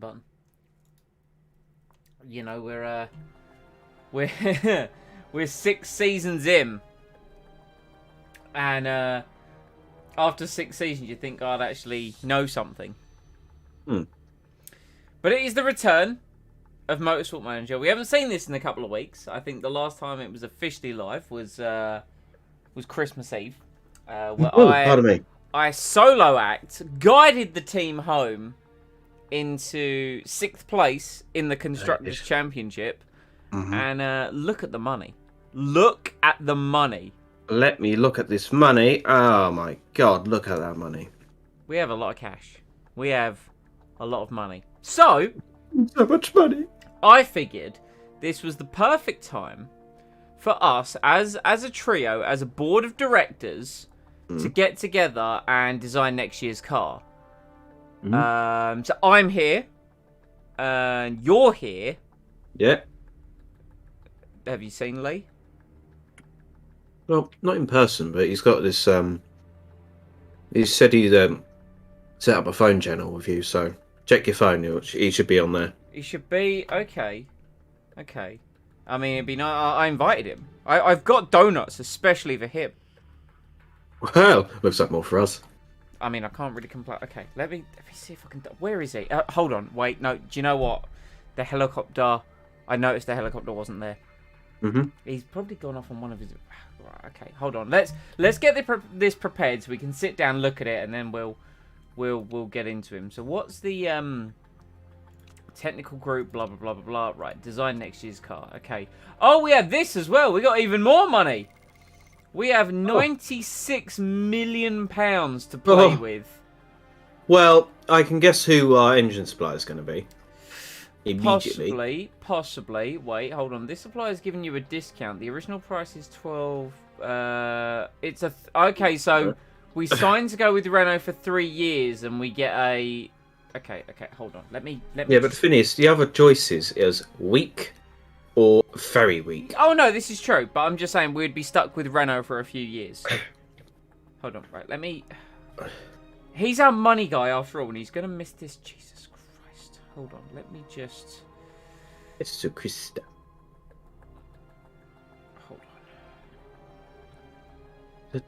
the button. You know, we're we're 6 seasons in, and after 6 seasons, you think I'd actually know something. But it is the return of Motorsport Manager. We haven't seen this in a couple of weeks. I think the last time it was officially live was Christmas Eve, where Pardon me. I solo act guided the team home into 6th place in the Constructors' Championship. And look at the money. Look at the money. Let me look at this money. Oh my god, look at that money. We have a lot of cash. We have a lot of money. So much money. I figured this was the perfect time for us as a trio, as a board of directors, to get together and design next year's car. So I'm here, and you're here. Yeah. Have you seen Lee? Well, not in person, but he's got this. He said he'd set up a phone channel with you, so check your phone. He should be on there. He should be okay. Okay. I mean, it'd be nice. I invited him. I've got donuts, especially for him. Well, looks like more for us. I mean, I can't really complain. Okay, let me see if I can. Where is he? Hold on. Wait, no. Do you know what? The helicopter. I noticed the helicopter wasn't there. He's probably gone off on one of his. Right, okay, hold on. Let's get this prepared so we can sit down, look at it, and then we'll get into him. So what's the technical group? Blah blah blah blah blah. Right, design next year's car. Okay. Oh, we have this as well. We got even more money. We have 96 million pounds to play with. Well, I can guess who our engine supplier is going to be. Immediately. Possibly. Wait, hold on. This supplier is giving you a discount. The original price is 12. It's a okay. So we signed to go with Renault for 3 years, and we get a. Okay. Hold on. Let me. Yeah, but the thing is, the other choices is weak or very weak. Oh no, this is true. But I'm just saying we'd be stuck with Renault for a few years. Hold on. Right. Let me. He's our money guy after all, and he's gonna miss this. Jesus. Hold on, let me just... It's so Krista. Hold on.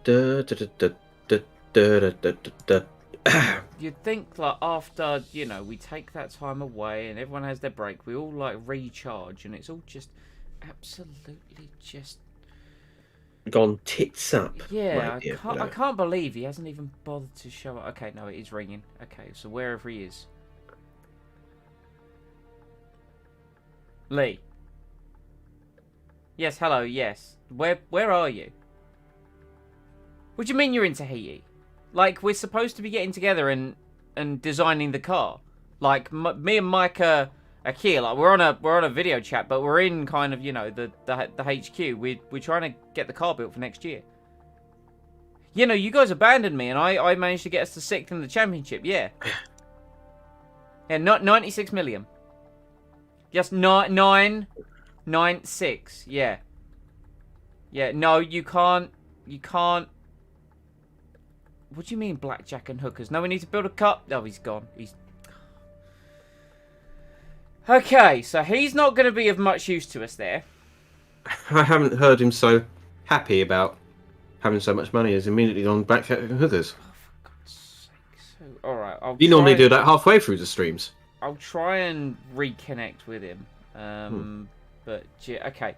You'd think, like, after, you know, we take that time away and everyone has their break, we all, like, recharge, and it's all just absolutely just... Gone tits up. Yeah, I can't believe he hasn't even bothered to show up. Okay, no, it is ringing. Okay, so wherever he is... Lee. Yes, hello, yes. Where are you? What do you mean you're in Tahiti? Like, we're supposed to be getting together and designing the car. Like, me and Mike are here. Like, we're on a video chat, but we're in kind of, you know, the HQ. We're trying to get the car built for next year. You know, you guys abandoned me, and I managed to get us to 6th in the championship. Yeah. Yeah, not 96 million. Just 996. Yeah. Yeah. No, you can't. You can't. What do you mean, blackjack and hookers? No, we need to build a cup. Oh, he's gone. He's. Okay, so he's not going to be of much use to us there. I haven't heard him so happy about having so much money as immediately on blackjack and hookers. Oh, for God's sake! So, all right. You normally do that halfway through the streams. I'll try and reconnect with him. But okay.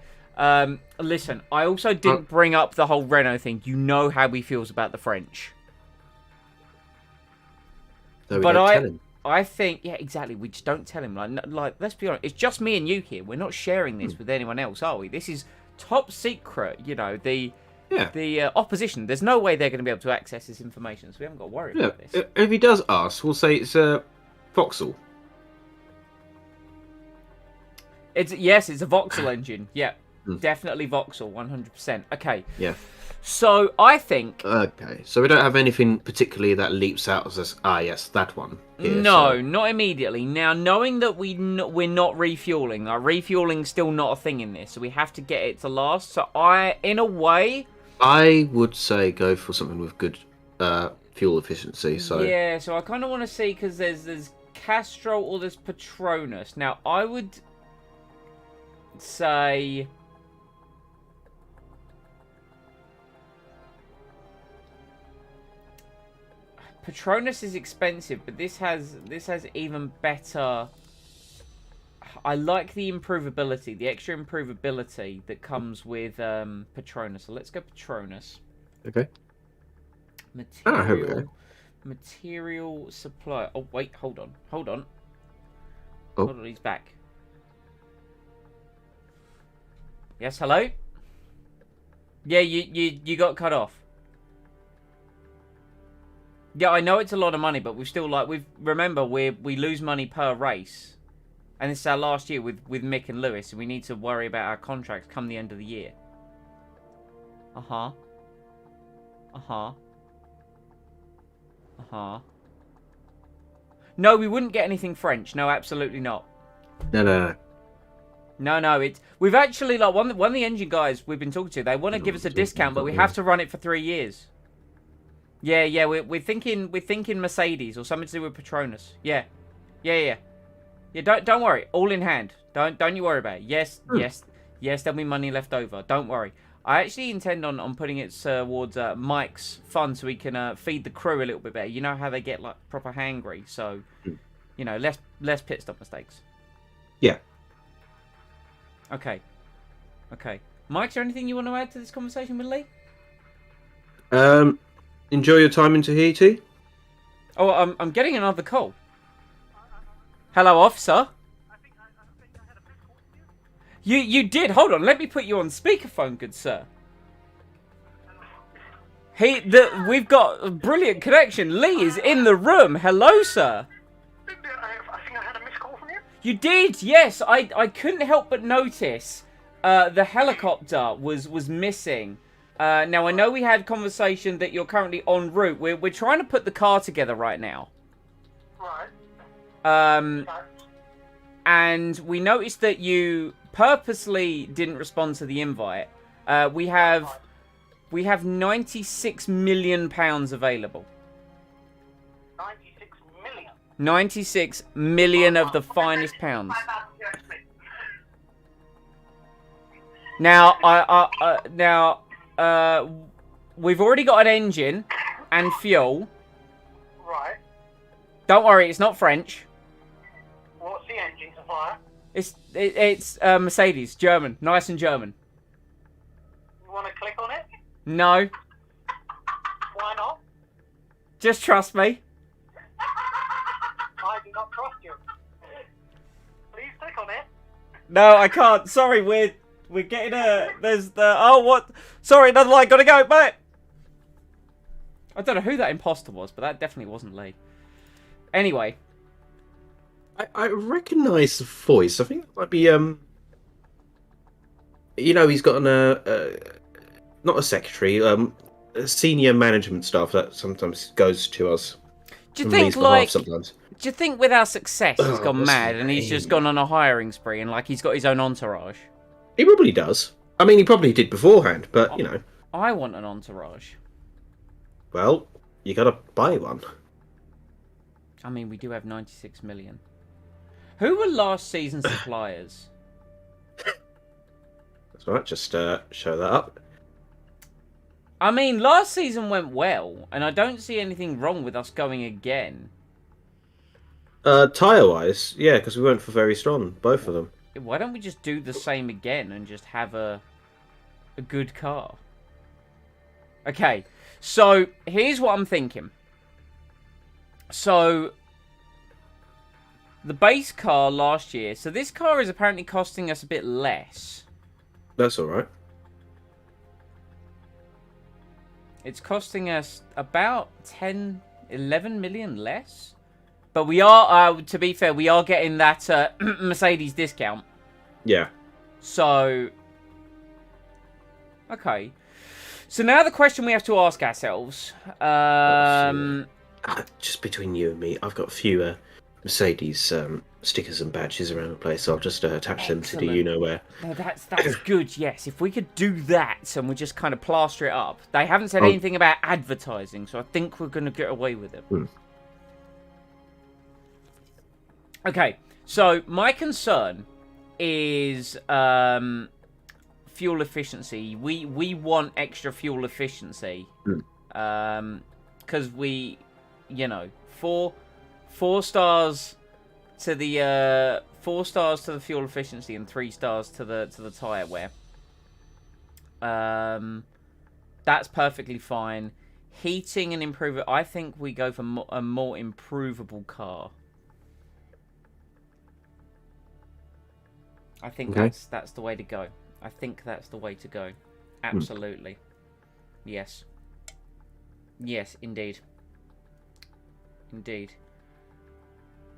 Listen, I also didn't bring up the whole Renault thing. You know how he feels about the French. So we don't tell him. I think, yeah, exactly. We just don't tell him. Like, let's be honest. It's just me and you here. We're not sharing this with anyone else, are we? This is top secret. You know, the opposition. There's no way they're going to be able to access this information, so we haven't got to worry about this. If he does ask, we'll say it's Vauxhall. Yes, it's a Vauxhall engine. Yeah, definitely Vauxhall, 100%. Okay. Yeah. So I think. Okay, so we don't have anything particularly that leaps out as us. Ah, yes, that one. Here, no, not immediately. Now, knowing that we're not refueling, refueling's still not a thing in this, so we have to get it to last. So in a way, I would say go for something with good fuel efficiency. So yeah, so I kind of want to see because there's Castrol or there's Patronus. Now, I would say... Patronus is expensive, but this has even better... I like the improvability, the extra improvability that comes with Patronus. So let's go Patronus. Okay. Material, here we go. Material supply. Oh wait, hold on. Oh. Hold on, he's back. Yes, hello? Yeah, you got cut off. Yeah, I know it's a lot of money, but we still remember we lose money per race. And this is our last year with Mick and Lewis, and we need to worry about our contracts come the end of the year. Uh-huh. Uh-huh. Uh-huh. No, we wouldn't get anything French. No, absolutely not. No. No, we've actually, like, one of the engine guys we've been talking to, they want to give us a discount, but we have to run it for 3 years. Yeah, we're thinking Mercedes or something to do with Patronus. Yeah, don't worry. All in hand. Don't you worry about it. Yes, there'll be money left over. Don't worry. I actually intend on putting it towards Mike's fund so we can feed the crew a little bit better. You know how they get like proper hangry, so you know, less pit stop mistakes. Yeah. Okay. Mike, is there anything you want to add to this conversation with Lee? Enjoy your time in Tahiti. Oh, I'm getting another call. Hello, officer. You did. Hold on. Let me put you on speakerphone, good sir. We've got a brilliant connection. Lee is in the room. Hello, sir. I think I had a missed call from you. You did. Yes. I couldn't help but notice the helicopter was missing. Now I know we had conversation that you're currently en route. We're trying to put the car together right now. Right. And we noticed that you purposely didn't respond to the invite. We have 96 million pounds available. 96 million. 96 million of the finest pounds. Now, we've already got an engine and fuel. Right. Don't worry, it's not French. What's the engine supplier? It's Mercedes, German, nice and German. You want to click on it? No, Why not? just trust me. I do not trust you. Please click on it. No, I can't. Sorry, we're getting there's the what? Sorry, another line. Gotta go. Bye. I don't know who that imposter was, but that definitely wasn't Lee. Anyway. I recognise the voice. I think it might be you know, he's got not a secretary, a senior management staff that sometimes goes to us. Do you on think Lee's behalf like? sometimes? Do you think with our success he's gone what's mad his and he's name? just gone on a hiring spree and like he's got his own entourage? He probably does. I mean, he probably did beforehand, but you know. I want an entourage. Well, you gotta buy one. I mean, we do have 96 million. Who were last season's suppliers? That's right. Just show that up. I mean, last season went well, and I don't see anything wrong with us going again. Tyre-wise, yeah, because we went for very strong, both of them. Why don't we just do the same again and just have a good car? Okay, so here's what I'm thinking. So the base car last year, so this car is apparently costing us a bit less. That's all right. It's costing us about 11 million less. But we are, to be fair, we are getting that Mercedes discount. Yeah. So, okay. So now the question we have to ask ourselves. Just between you and me, I've got a few Mercedes stickers and badges around the place, so I'll just attach them to the you-know-where. No, that's good, yes. If we could do that and we just kind of plaster it up. They haven't said anything about advertising, so I think we're going to get away with it. Okay, so my concern is fuel efficiency. We want extra fuel efficiency. Because we, you know, four stars to the 4 stars to the fuel efficiency and 3 stars to the tire wear. That's perfectly fine. Heating and improve it. I think we go for a more improvable car. I think that's the way to go. I think that's the way to go. Absolutely. Yes. Yes, indeed. Indeed.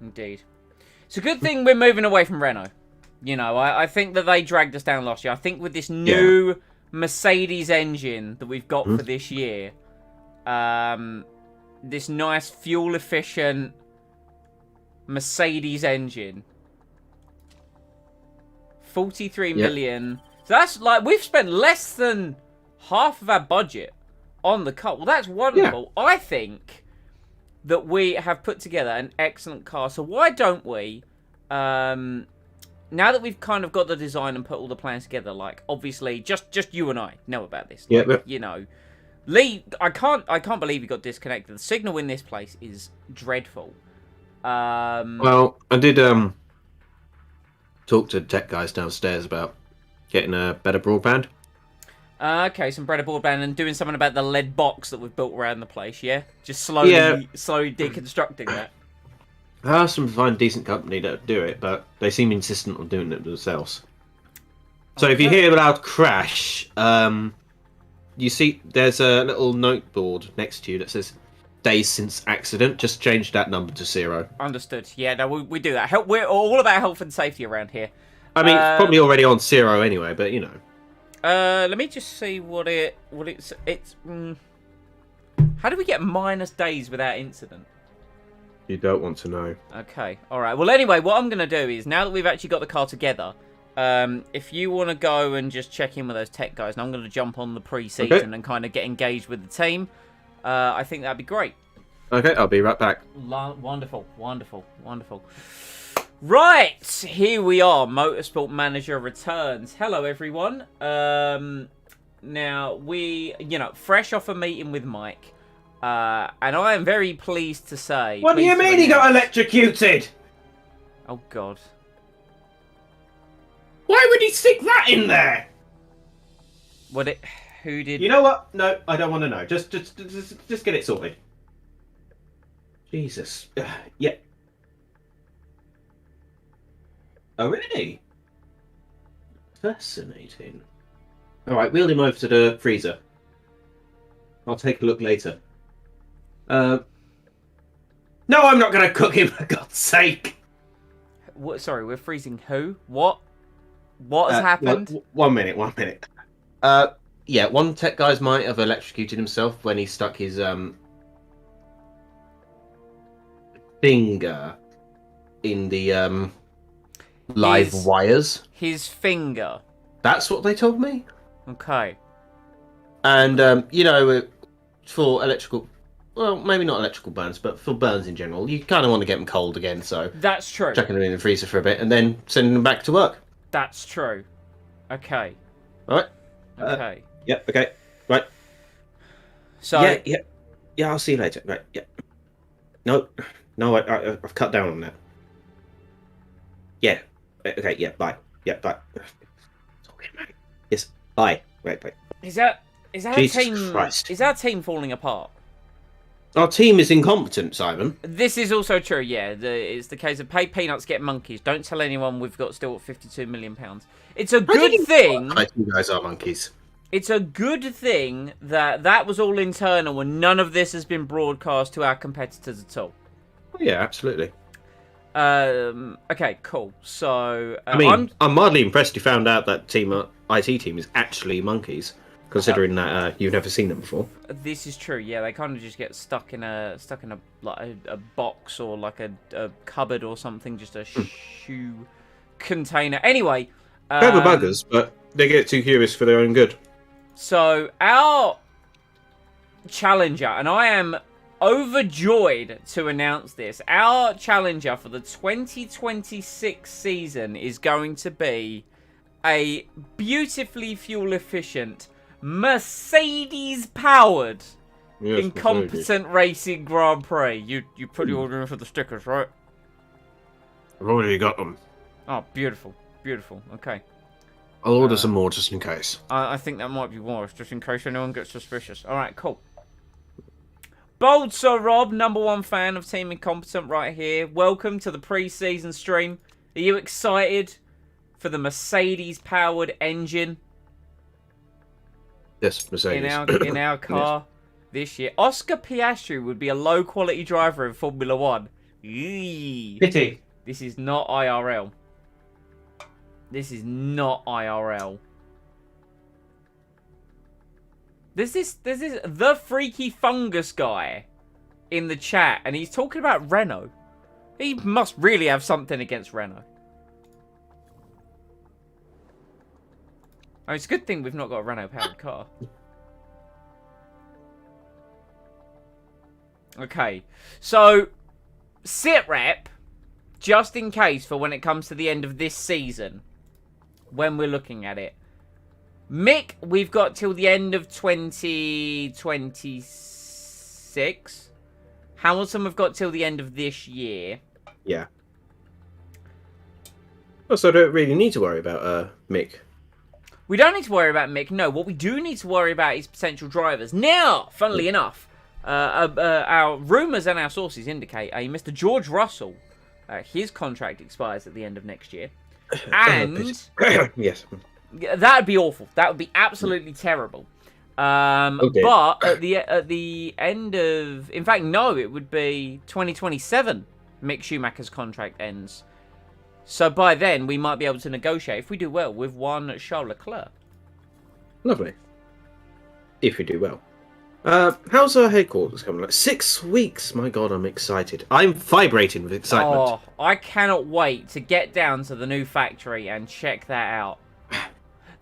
Indeed. It's a good thing we're moving away from Renault. You know, I think that they dragged us down last year. I think with this new Mercedes engine that we've got for this year, this nice fuel-efficient Mercedes engine, 43 million. So that's like, we've spent less than half of our budget on the car. Well, that's wonderful. I think that we have put together an excellent car. So why don't we, now that we've kind of got the design and put all the plans together, like, obviously, just you and I know about this. Like, you know, Lee, I can't believe you got disconnected. The signal in this place is dreadful. Well, I did talk to tech guys downstairs about getting a better broadband. Okay, some better broadband and doing something about the lead box that we've built around the place, yeah? Just slowly deconstructing that. I asked them to find a decent company that do it, but they seem insistent on doing it themselves. So if you hear a loud crash, you see there's a little note board next to you that says days since accident. Just change that number to 0. Understood. Yeah, no, we do that. We're all about health and safety around here. I mean, it's probably already on 0 anyway, but you know. Let me just see what it's. How do we get minus days without incident? You don't want to know. Okay, all right. Well, anyway, what I'm gonna do is now that we've actually got the car together, if you want to go and just check in with those tech guys, and I'm gonna jump on the pre-season and kind of get engaged with the team, I think that'd be great. Okay, I'll be right back. Wonderful, wonderful, wonderful. Right, here we are. Motorsport Manager returns. Hello, everyone. Now, we, you know, fresh off a meeting with Mike, and I am very pleased to say... What do you mean he got electrocuted? Oh, God. Why would he stick that in there? Who did... You know what? No, I don't want to know. Just get it sorted. Jesus. Yeah. Oh, really? Fascinating. Alright, wheel him over to the freezer. I'll take a look later. No, I'm not going to cook him, for God's sake! What? Sorry, we're freezing who? What? What has happened? One minute. Yeah, one tech guys might have electrocuted himself when he stuck his finger in the live wires. His finger. That's what they told me. Okay. And you know, for electrical, well, maybe not electrical burns, but for burns in general, you kind of want to get them cold again. So that's true. Chucking them in the freezer for a bit and then sending them back to work. That's true. Okay. All right. Okay. Yep. Okay. Right. So. Yeah. I'll see you later. Right. Yeah. No. I've cut down on that. Yeah. Okay. Yeah. Bye. Yeah. Bye. Okay, mate. Yes. Bye. Right. Is that Jesus our team? Christ. Is our team falling apart? Our team is incompetent, Simon. This is also true. Yeah. It's the case of pay peanuts, get monkeys. Don't tell anyone we've got still £52 million. It's a good thing. You guys are monkeys. It's a good thing that was all internal and none of this has been broadcast to our competitors at all. Yeah, absolutely. Okay, cool. So I mean, I'm mildly impressed you found out that IT team is actually monkeys, considering that you've never seen them before. This is true. Yeah, they kind of just get stuck in a like a box or like a cupboard or something, just a shoe container. Anyway, clever buggers, but they get too curious for their own good. So our challenger, and I overjoyed to announce this. Our challenger for the 2026 season is going to be a beautifully fuel-efficient, Mercedes-powered, incompetent racing Grand Prix. You put the order in for the stickers, right? I've already got them. Oh, beautiful. Beautiful. Okay. I'll order some more just in case. I think that might be wise, just in case anyone gets suspicious. Alright, cool. Bold Sir Rob, #1 fan of Team Incompetent right here. Welcome to the pre-season stream. Are you excited for the Mercedes-powered engine Yes, Mercedes. in our car this year? Oscar Piastri would be a low-quality driver in Formula 1. Eee. Pity. This is not IRL. This is not IRL. There's this the Freaky Fungus guy in the chat, and he's talking about Renault. He must really have something against Renault. Oh, it's a good thing we've not got a Renault-powered car. Okay, so SitRep, just in case for when it comes to the end of this season, when we're looking at it. Mick, we've got till the end of 2026. Hamilton, we've got till the end of this year. Yeah. Also, I don't really need to worry about Mick. We don't need to worry about Mick, no. What we do need to worry about is potential drivers. Now, funnily enough, our rumours and our sources indicate a Mr. George Russell, his contract expires at the end of next year. And yes, that would be awful. That would be absolutely terrible. But at the end of, in fact, no, it would be 2027. Mick Schumacher's contract ends. So by then, we might be able to negotiate, if we do well, with one Charles Leclerc. Lovely. If we do well. How's our headquarters coming? 6 weeks. My God, I'm excited. I'm vibrating with excitement. Oh, I cannot wait to get down to the new factory and check that out.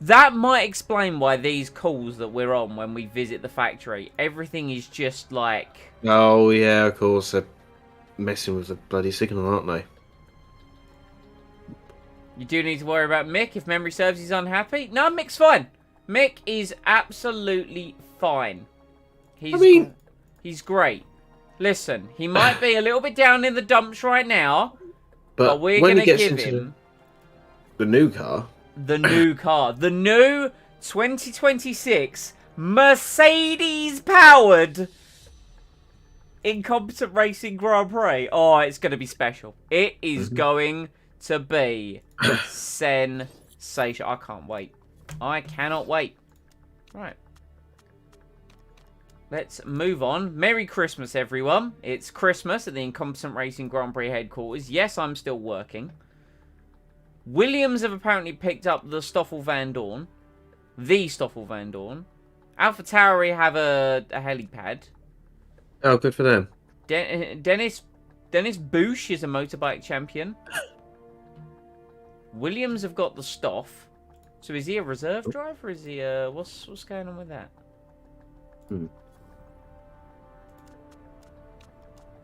That might explain why these calls that we're on when we visit the factory, everything is just like... Oh, yeah, of course. They're messing with the bloody signal, aren't they? You do need to worry about Mick. If memory serves, he's unhappy. No, Mick's fine. Mick is absolutely fine. He's great. Listen, he might be a little bit down in the dumps right now, but we're going to give him the new car. The new car. The new 2026 Mercedes-powered Incompetent Racing Grand Prix. Oh, it's going to be special. It is going to be sensational. I can't wait. I cannot wait. Right. Let's move on. Merry Christmas, everyone. It's Christmas at the Incompetent Racing Grand Prix headquarters. Yes, I'm still working. Williams have apparently picked up the Stoffel Van Dorn. The Stoffel Van Dorn. AlphaTauri have a helipad. Oh, good for them. Dennis Boosh is a motorbike champion. Williams have got the Stoff. So is he a reserve driver? Or is he what's going on with that?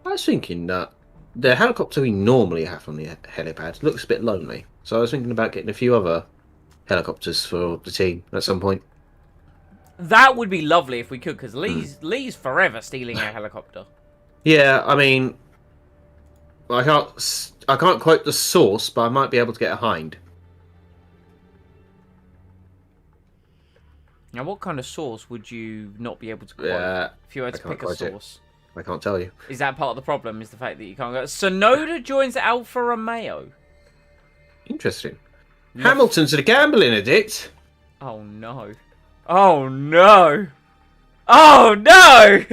I was thinking that the helicopter we normally have on the helipad looks a bit lonely. So I was thinking about getting a few other helicopters for the team at some point. That would be lovely if we could, because Lee's forever stealing our helicopter. Yeah, I mean, I can't quote the source, but I might be able to get a Hind. Now, what kind of source would you not be able to quote if you had to pick a source? I can't tell you. Is that part of the problem, is the fact that you can't go? Sonoda joins Alfa Romeo. Interesting. Hamilton's a gambling addict. Oh, no. Oh, no. Oh, no!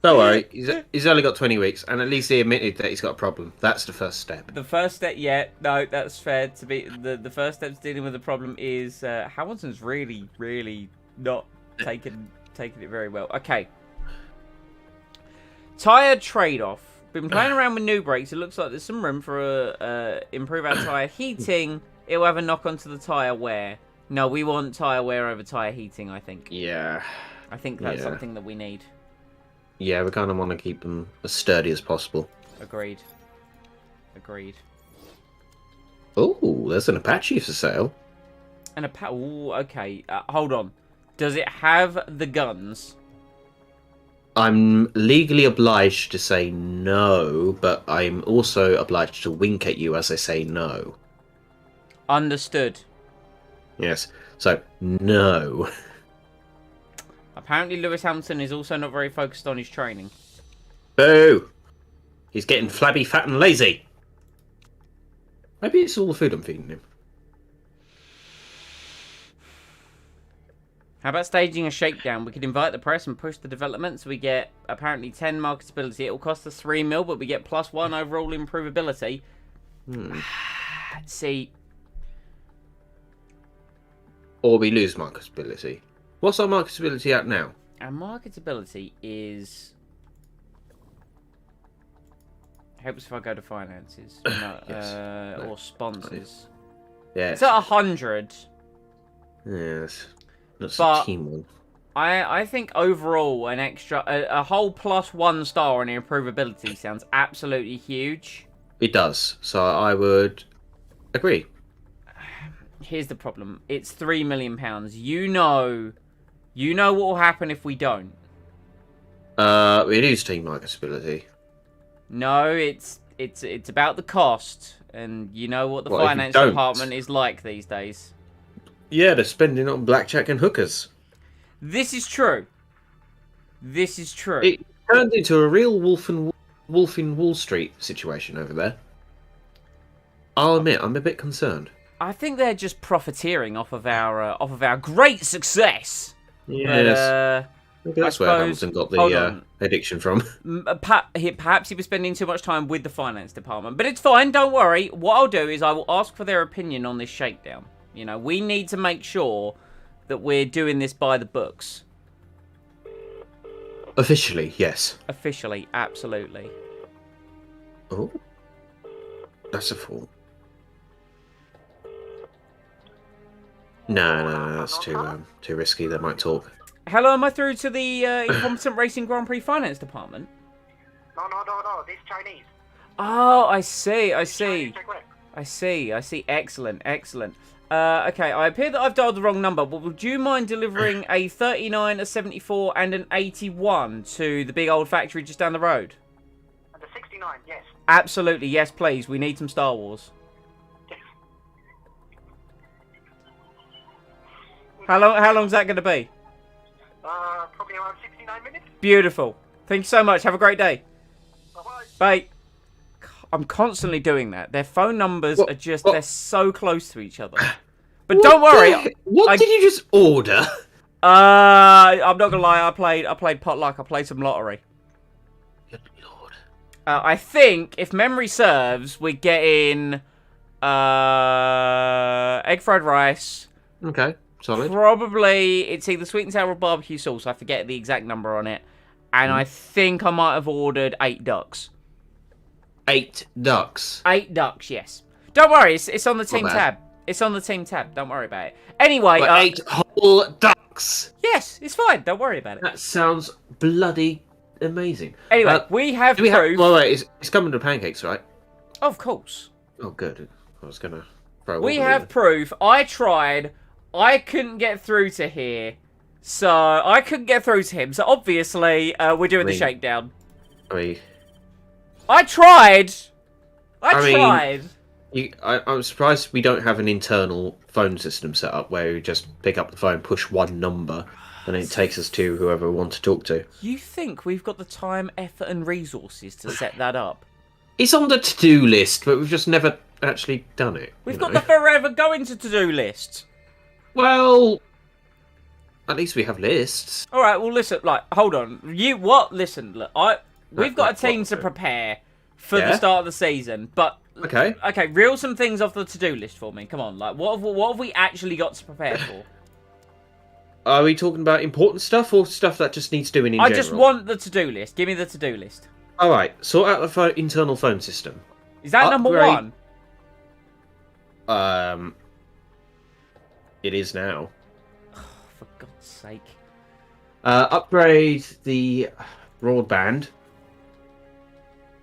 Don't worry. He's only got 20 weeks, and at least he admitted that he's got a problem. That's the first step. The first step, yeah. No, that's fair. To be the first step to dealing with the problem is Hamilton's really, really not taking it very well. Okay. Tyre trade-off. Been playing around with new brakes. It looks like there's some room for improve our tyre heating. It will have a knock onto the tyre wear. No, we want tyre wear over tyre heating, I think. Yeah. I think that's something that we need. Yeah, we kind of want to keep them as sturdy as possible. Agreed. Agreed. Oh, there's an Apache for sale. And a Ooh, okay. Hold on. Does it have the guns? I'm legally obliged to say no, but I'm also obliged to wink at you as I say no. Understood. Yes. So, no. Apparently Lewis Hamilton is also not very focused on his training. Boo! He's getting flabby, fat, and lazy. Maybe it's all the food I'm feeding him. How about staging a shakedown? We could invite the press and push the developments. We get apparently 10 marketability. It will cost us 3 mil, but we get +1 overall improvability. See. Or we lose marketability. What's our marketability at now? Our marketability is... Helps if I go to finances. No, Yes. No. Or sponsors. Yes. It's at 100. Yes. That's But- a team one. I think overall an extra... A whole +1 star on improvability sounds absolutely huge. It does. So I would agree. Here's the problem. It's £3 million. You know what will happen if we don't. It is team marketability. No, it's about the cost, and you know what the Well, if you finance don't- department is like these days. Yeah, they're spending on blackjack and hookers. This is true. This is true. It turned into a real wolf in Wall Street situation over there. I'll admit, I'm a bit concerned. I think they're just profiteering off of our great success. Yes. But, Maybe that's I where suppose- Hamilton got hold the on. addiction from. Perhaps he was spending too much time with the finance department. But it's fine, don't worry. What I'll do is I will ask for their opinion on this shakedown. You know, we need to make sure that we're doing this by the books. Officially, yes. Officially, absolutely. Oh. That's a fool. No, that's too risky. They might talk. Hello, am I through to the Incompetent Racing Grand Prix Finance Department? No. This Chinese. Oh, I see. Chinese, check with it. I see. Excellent. Okay, I appear that I've dialed the wrong number, but would you mind delivering a 39, a 74, and an 81 to the big old factory just down the road? And the 69, yes. Absolutely, yes, please. We need some Star Wars. How long's that going to be? Probably around 69 minutes. Beautiful. Thank you so much. Have a great day. Bye-bye. Bye. I'm constantly doing that. Their phone numbers What- are just, what- they're so close to each other. But don't worry. What did you just order? I'm not gonna lie. I played potluck. I played some lottery. Good lord. I think, if memory serves, we're getting egg fried rice. Okay, solid. Probably it's either sweet and sour or barbecue sauce. I forget the exact number on it. And I think I might have ordered 8 ducks. 8 ducks. 8 ducks, yes. Don't worry, it's on the team bad. tab. It's on the team tab. Don't worry about it. Anyway, Like 8 whole ducks. yes, it's fine. Don't worry about it. That sounds bloody amazing. Anyway, we have Do we have? proof. Wait, it's coming to pancakes, right? Of course. Oh, good. I was gonna throw. We one have in. proof. I tried. I couldn't get through to here. So, I couldn't get through to him. So, obviously, we're doing the mean- shakedown. I mean, I tried. I mean- tried. I'm surprised we don't have an internal phone system set up where we just pick up the phone, push one number, and it takes us to whoever we want to talk to. You think we've got the time, effort, and resources to set that up? It's on the to-do list, but we've just never actually done it. We've you got know? the forever going to-do list. Well, at least we have lists. All right, well, listen, hold on. Listen, look, we've got a team what? to prepare for the Yeah? start of the season, but Okay. okay, reel some things off the to-do list for me. Come on, what have we actually got to prepare for? Are we talking about important stuff or stuff that just needs doing in I general? just want the to-do list. Give me the to-do list. All right, sort out the internal phone system. Is that number Upgrade- 1? It is now. For God's sake. Upgrade the broadband.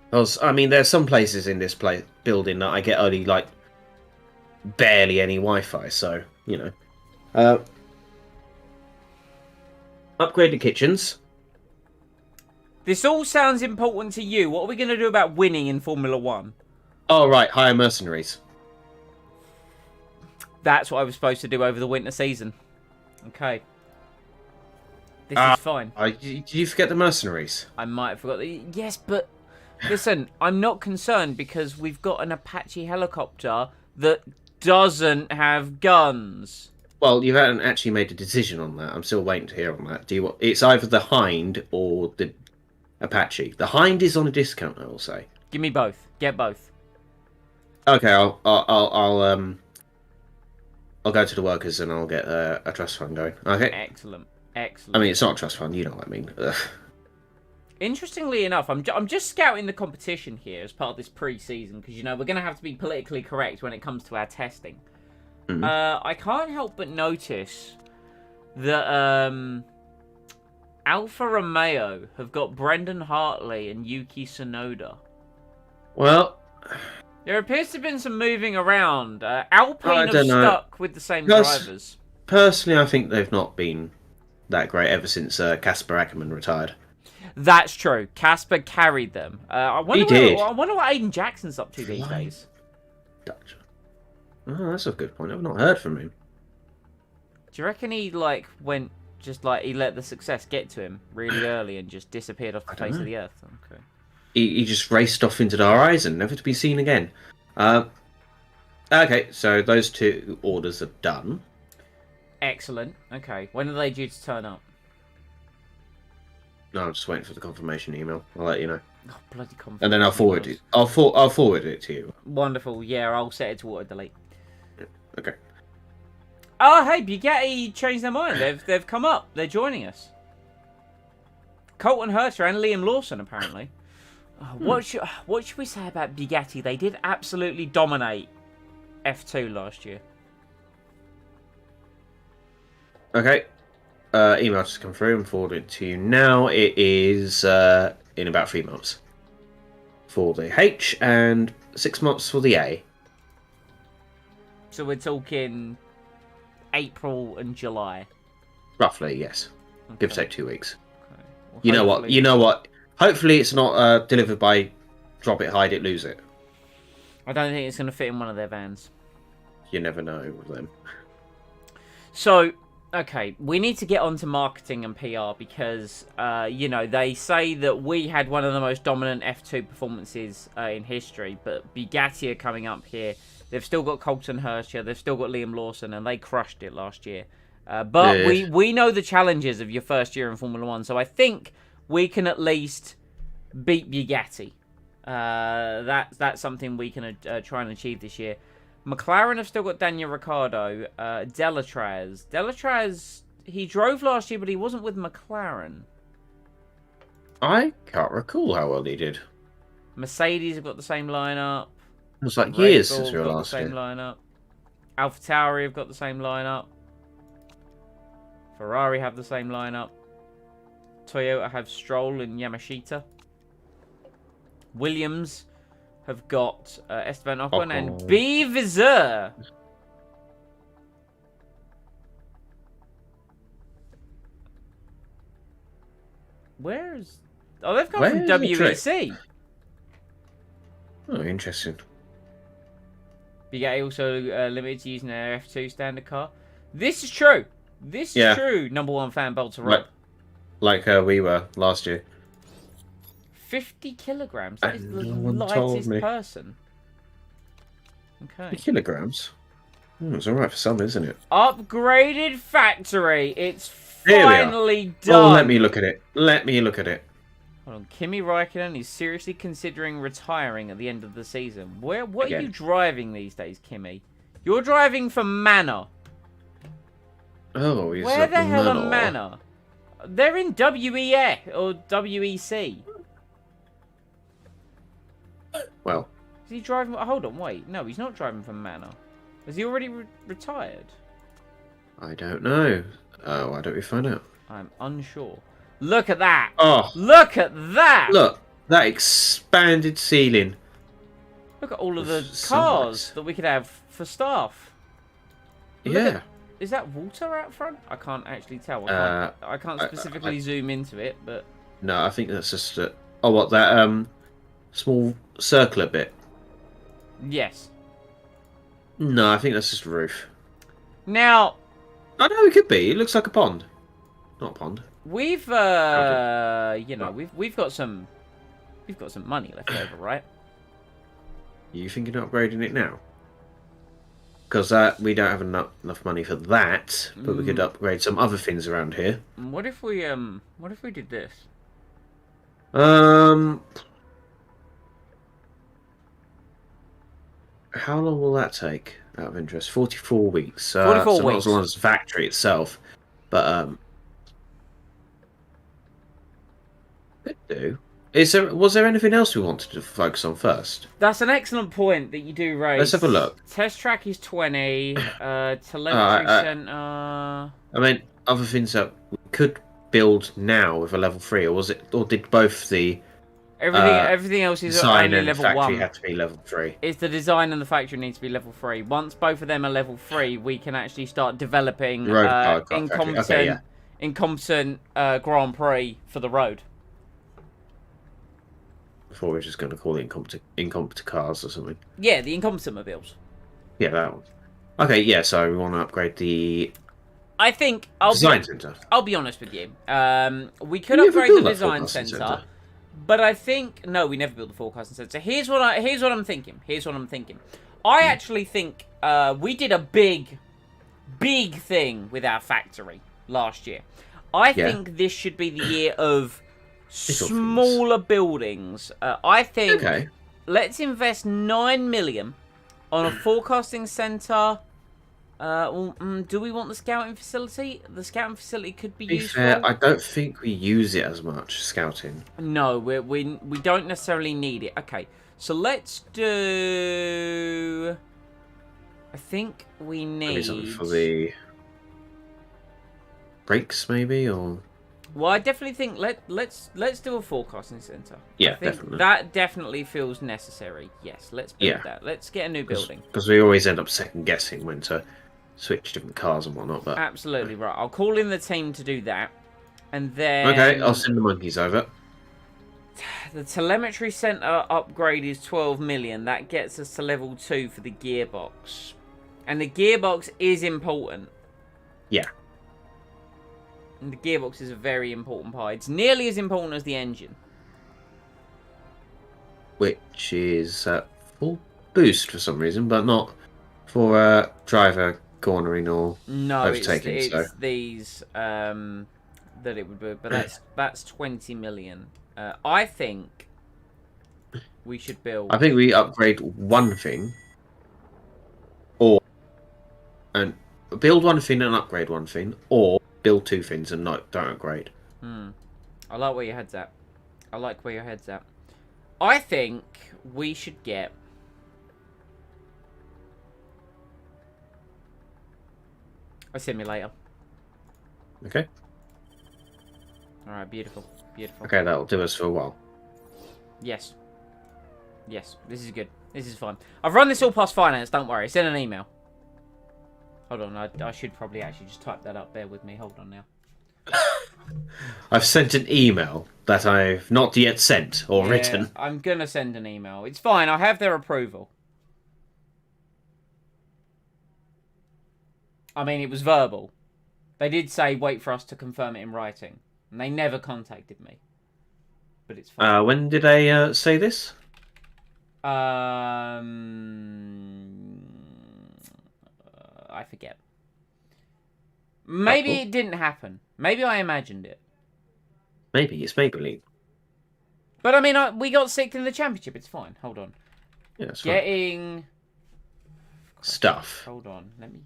Because, I mean, there's some places in this building that I get only, like, barely any Wi-Fi, so, you know. Upgrade the kitchens. This all sounds important to you. What are we going to do about winning in Formula 1? Oh, right, hire mercenaries. That's what I was supposed to do over the winter season. Okay. This is fine. Did you forget the mercenaries? I might have forgot. Yes, but listen, I'm not concerned because we've got an Apache helicopter that doesn't have guns. Well, you haven't actually made a decision on that. I'm still waiting to hear on that. Do you want? It's either the Hind or the Apache. The Hind is on a discount, I will say. Give me both. Get both. Okay, I'll go to the workers and I'll get a trust fund going. Okay. Excellent. Excellent. I mean, it's not a trust fund. You know what I mean. Ugh. Interestingly enough, I'm just scouting the competition here as part of this pre-season because, you know, we're going to have to be politically correct when it comes to our testing. Mhm. I can't help but notice that Alfa Romeo have got Brendan Hartley and Yuki Tsunoda. Well, There appears to have been some moving around. Alpine I have don't know. stuck with the same Because- drivers. personally, I think they've not been that great ever since Casper Ackerman retired. That's true. Casper carried them. I wonder He did. I wonder what Aiden Jackson's up to these Flying. days. Dutch. Oh, that's a good point. I've not heard from him. Do you reckon he he let the success get to him really early and just disappeared off the I don't face of know. the earth? Okay. He just raced off into the horizon, never to be seen again. Okay, so those two orders are done. Excellent. Okay. When are they due to turn up? No, I'm just waiting for the confirmation email. I'll let you know, Oh, bloody confidence. and then I'll forward it. I'll forward it to you. Wonderful. Yeah, I'll set it to auto delete. Okay. Oh, hey, Bugatti changed their mind. They've come up. They're joining us. Colton Herter and Liam Lawson, apparently. What should we say about Bugatti? They did absolutely dominate F2 last year. Okay. Email just come through and forward it to you now. It is in about 3 months for the H and 6 months for the A. So we're talking April and July. Roughly, yes. Give or Okay. take 2 weeks. Okay. Well, You know what? hopefully- You know what? Hopefully, it's not delivered by drop it, hide it, lose it. I don't think it's going to fit in one of their vans. You never know with them. So, okay, we need to get on to marketing and PR because, they say that we had one of the most dominant F2 performances in history, but Bugatti are coming up here. They've still got Colton Herter, they've still got Liam Lawson, and they crushed it last year. But Yes. we know the challenges of your first year in Formula 1, so I think we can at least beat Bugatti. That's something we can try and achieve this year. McLaren have still got Daniel Ricciardo. Delatraz, he drove last year, but he wasn't with McLaren. I can't recall how well he did. Mercedes have got the same lineup. It was like Red years Bull since we were have got last the same year. lineup. AlphaTauri have got the same lineup. Ferrari have the same lineup. Toyota have Stroll and Yamashita. Williams have got Esteban Ocon and Ocon. B. Viseur. Where's... Oh, they've come from Where's the trick? WEC. Oh, interesting. Bugatti also limited to using their F2 standard car. This is true. This is Yeah. true. Number one fan, Bolter Like, Rob. like we were last year. 50 kilograms. That is the No one told lightest me. person. Okay. Kilograms. It's alright for some, isn't it? Upgraded factory. It's Here we are. finally done. Oh, let me look at it. Let me look at it. Hold on. Kimi Räikkönen is seriously considering retiring at the end of the season. What are Again. you driving these days, Kimi? You're driving for Manor. Oh, he's Where at the hell Manor. are Manor? They're in WEF or WEC. Well, Is he driving? Hold on, wait. No, he's not driving for Manor. Has he already retired? I don't know. Why don't we find out? I'm unsure. Look at that. Oh, Look at that. look, that expanded ceiling. Look at all of the Sunlight. cars that we could have for staff. Look Yeah. at- is that water out front? I can't actually tell. I can't I- specifically zoom into it, but No, I think that's just oh, what that small circular bit. yes. No, I think that's just a roof. Now Oh no, it could be. It looks like a pond. Not a pond. we've we've got some money left over, right? You thinking of upgrading it now? Because we don't have enough money for that, but we could upgrade some other things around here. What if we did this? How long will that take? Out of interest, 44 weeks. 44 so not weeks. as long as the factory itself, but could do. Was there anything else we wanted to focus on first? That's an excellent point that you do raise. Let's have a look. Test track is 20. Telemetry center. I mean, other things that we could build now with a level 3, or did both the Everything else is design only and level factory 1. have to be level 3? It's the design and the factory need to be level 3. Once both of them are level 3, we can actually start developing Road car factory. incompetent, Okay, yeah. incompetent Grand Prix for the road. Before we're just going to call it incompetent cars or something. Yeah, the incompetent mobiles. Yeah, that one. Okay, yeah. So we want to upgrade the I think design center. I'll be honest with you. We could We never upgrade the built that design forecasting center, centre. but I think no, we never built the forecasting center. Here's what I'm thinking. I actually think we did a big thing with our factory last year. I think this should be the year of smaller buildings. I think let's invest 9 million on a forecasting center. Do we want the scouting facility? The scouting facility could be useful. Fair, I don't think we use it as much scouting. No, we don't necessarily need it. Okay, so let's do. I think we need. Maybe something for the brakes, maybe, or. Well, I definitely think let's do a forecasting center. Yeah, I think definitely. that definitely feels necessary. Yes, let's build that. Let's get a new building. Because we always end up second guessing when to switch different cars and whatnot. But Absolutely right. I'll call in the team to do that, and then okay, I'll send the monkeys over. the telemetry center upgrade is 12 million. That gets us to level 2 for the gearbox, and the gearbox is important. Yeah. And the gearbox is a very important part. It's nearly as important as the engine. Which is full boost for some reason, but not for driver cornering or overtaking. It's these that it would be, but that's 20 million. I think we should build. I think we upgrade one thing, and build one thing and upgrade one thing, or build two things and don't upgrade. I like where your head's at. I think we should get a simulator. Okay. All right, beautiful. Okay, that'll do us for a while. Yes, this is good. This is fun. I've run this all past finance. Don't worry. Send an email. Hold on. I should probably actually just type that up. Bear with me. Hold on now. I've sent an email that I've not yet sent or written. I'm gonna send an email. It's fine. I have their approval. I mean, it was verbal. They did say wait for us to confirm it in writing, and they never contacted me. But it's fine. When did they say this? I forget. Maybe it didn't happen. Maybe I imagined it. Maybe it's Maybelline. But I mean, we got 6th in the championship. It's fine. Hold on. Yeah, that's Getting stuff. Hold on. Let me.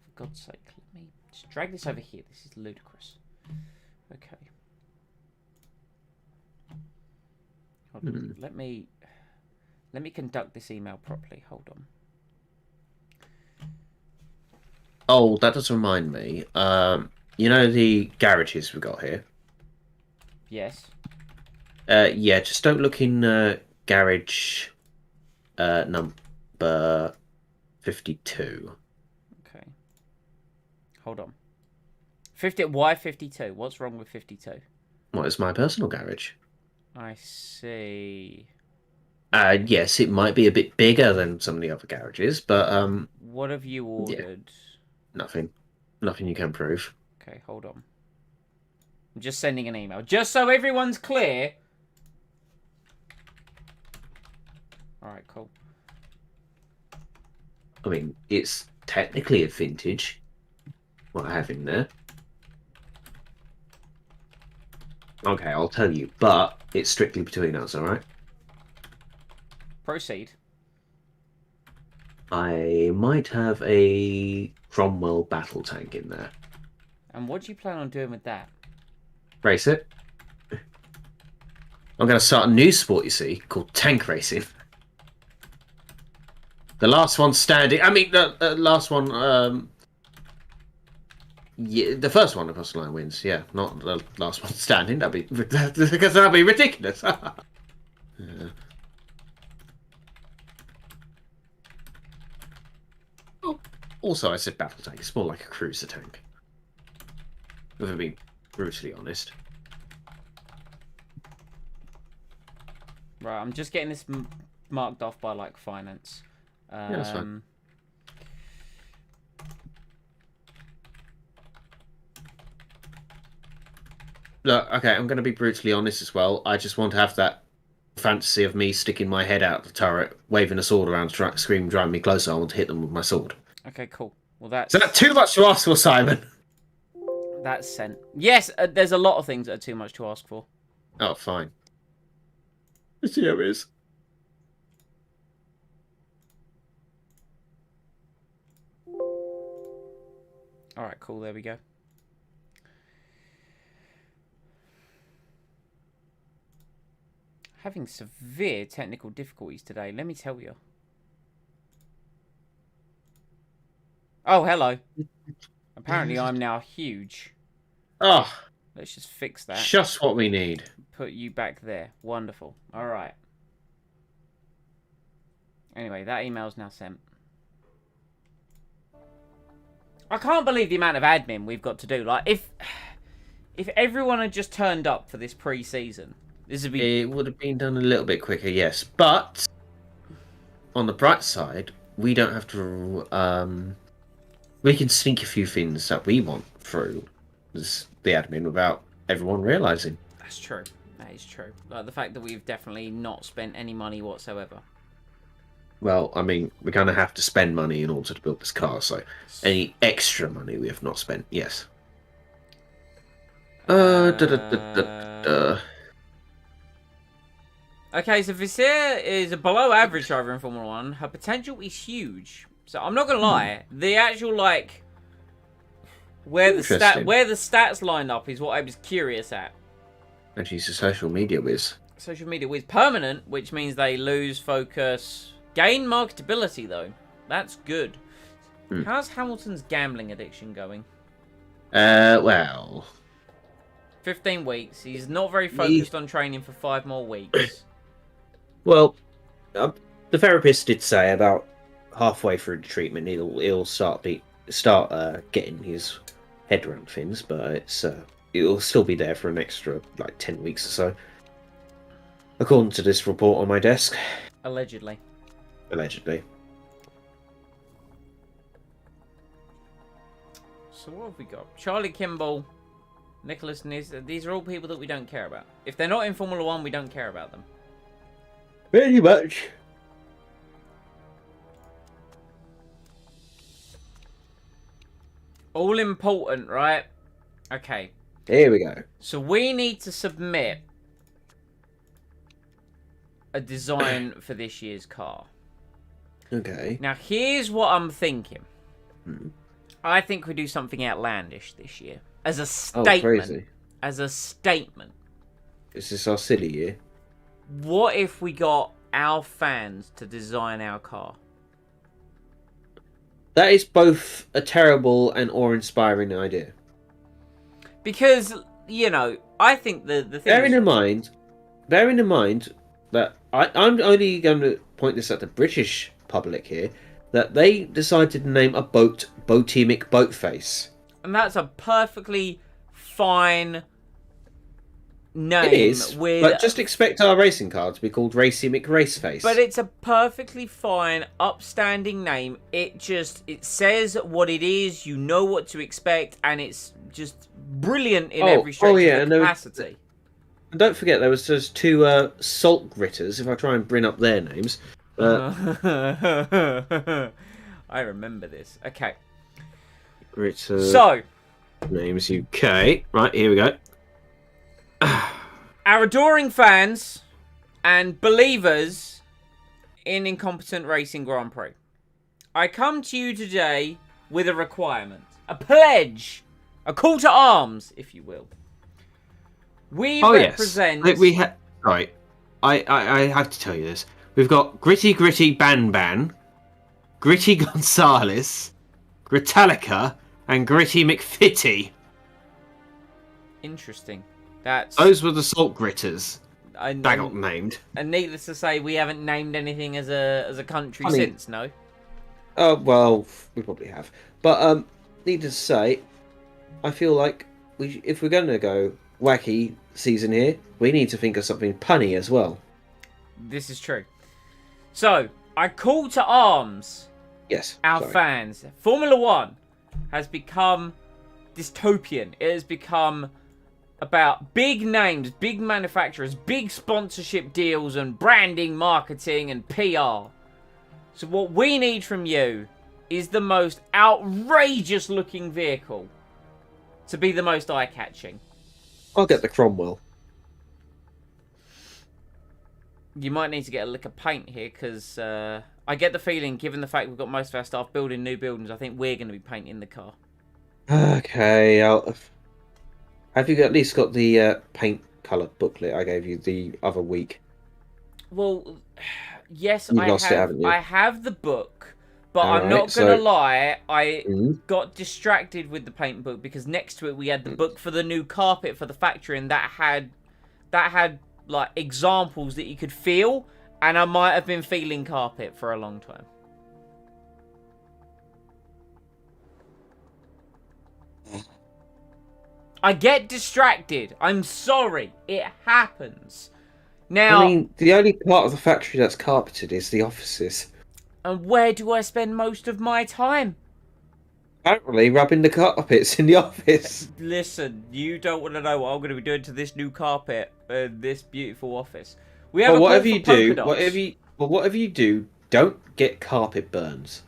For God's sake, let me just drag this over here. This is ludicrous. Okay. Hold on. Let me conduct this email properly. Hold on. Oh, that does remind me. You know the garages we've got here? Yes. Yeah, just don't look in garage number 52. Okay. Hold on. 50. Why 52? What's wrong with 52? What is my personal garage? I see. Yes, it might be a bit bigger than some of the other garages, but What have you ordered? nothing you can prove. Okay, hold on. I'm just sending an email. Just so everyone's clear. Alright, cool. I mean, it's technically a vintage. What I have in there. Okay, I'll tell you, but it's strictly between us, alright? Proceed. I might have a Cromwell battle tank in there. And what do you plan on doing with that? Race it. I'm going to start a new sport, you see, called tank racing. The last one standing... I mean, the last one... yeah, the first one across the line wins, yeah. Not the last one standing. That'd be ridiculous. Yeah. Also, I said battle tank. It's more like a cruiser tank. If I'm being brutally honest. Right, I'm just getting this marked off by, like, finance. Yeah, that's fine. Look, okay, I'm going to be brutally honest as well. I just want to have that fantasy of me sticking my head out the turret, waving a sword around, screaming, driving me closer. I want to hit them with my sword. Okay, cool. Well, that's... Is that too much to ask for, Simon? That's sent. Yes, there's a lot of things that are too much to ask for. Oh, fine. Let's see how it is. Alright, cool. There we go. Having severe technical difficulties today, let me tell you. Oh, hello. Apparently I'm now huge. Oh, Let's just fix that. just what we need. Put you back there. Wonderful. Alright. Anyway, that email's now sent. I can't believe the amount of admin we've got to do. Like, if everyone had just turned up for this pre-season, this would be... It would have been done a little bit quicker, yes. But, on the bright side, we don't have to... we can sneak a few things that we want through the admin without everyone realising. That's true. That is true. Like, the fact that we've definitely not spent any money whatsoever. Well, I mean, we're going to have to spend money in order to build this car, so any extra money we have not spent, yes. Okay, so Vizier is a below average driver in Formula 1. Her potential is huge. So I'm not gonna lie, the actual like where the stats line up is what I was curious at. And she's a social media whiz. Social media whiz. Permanent, which means they lose focus. Gain marketability though. That's good. How's Hamilton's gambling addiction going? Well, 15 weeks. He's not very focused on training for 5 more weeks. Well, the therapist did say about halfway through the treatment he'll start getting his head around things, but it'll still be there for an extra like 10 weeks or so, according to this report on my desk. Allegedly. So what have we got? Charlie Kimball, Nicholas Niz. These are all people that we don't care about. If they're not in Formula 1, we don't care about them. Pretty much. All important, right? Okay. Here we go. So we need to submit a design for this year's car. Okay. Now, here's what I'm thinking. I think we do something outlandish this year. As a statement. Oh, crazy. As a statement. Is this our silly year? What if we got our fans to design our car? That is both a terrible and awe-inspiring idea. Because, you know, I think the thing Bearing is, in mind that I'm only going to point this at the British public here, that they decided to name a boat Boatemic Boatface. and that's a perfectly fine name. It is, with, but just expect our racing car to be called Racemic Raceface. But it's a perfectly fine, upstanding name. It says what it is. You know what to expect, and it's just brilliant in every stretch of the capacity. And don't forget, there was just two salt gritters. If I try and bring up their names, I remember this. Okay. Gritter So, names UK. Right, here we go. our adoring fans and believers in Incompetent Racing Grand Prix, I come to you today with a requirement, a pledge, a call to arms, if you will. We represent. Yes. We have. Right. I have to tell you this. We've got Gritty Ban, Gritty Gonzalez, Gritalica, and Gritty McFitty. Interesting. That's. Those were the salt gritters. I That got named. And needless to say, we haven't named anything as a country since. No. Oh well, we probably have. But needless to say, I feel like if we're going to go wacky season here, we need to think of something punny as well. This is true. So I call to arms. Yes. Our fans. Formula One has become dystopian. It has become about big names, big manufacturers, big sponsorship deals and branding, marketing and PR. So what we need from you is the most outrageous looking vehicle to be the most eye-catching. I'll get the Cromwell. You might need to get a lick of paint here, because I get the feeling, given the fact we've got most of our staff building new buildings, I think we're going to be painting the car. Okay, have you at least got the paint colour booklet I gave you the other week? Well, yes, You've lost it, haven't you? I have the book, but I'm Alright, not going to lie, I Mhm. got distracted with the paint book, because next to it we had the book for the new carpet for the factory, and that had like examples that you could feel, and I might have been feeling carpet for a long time. I get distracted. I'm sorry. It happens. Now, I mean, the only part of the factory that's carpeted is the offices. and where do I spend most of my time? Apparently, rubbing the carpets in the office. Listen, you don't want to know what I'm going to be doing to this new carpet in this beautiful office. We have Well, a whatever call you for do, polka dots. whatever you do, don't get carpet burns.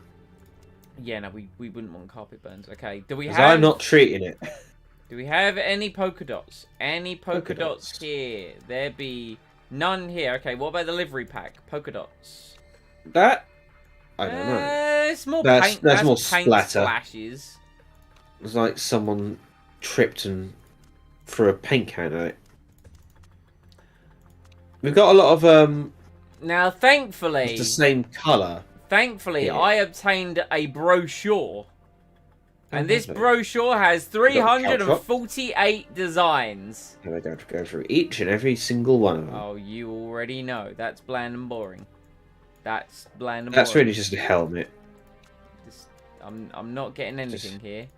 Yeah, no, we wouldn't want carpet burns. Okay, do we 'Cause have? I'm not treating it. Do we have any polka dots? Any polka Polka dots dots. here? There be none here. Okay, what about the livery pack? Polka dots. That I don't know. It's more That's- paint. that's more paint splatter. splashes. It's like someone tripped and threw a paint can at it. We've got a lot of Now, thankfully, the same colour. Thankfully, Yeah. I obtained a brochure. And this lovely. brochure has got a couch 348 designs. And we're going to go through each and every single one of them. Oh, you already know. That's bland and boring. That's bland and That's boring. really just a helmet. I'm not getting anything here.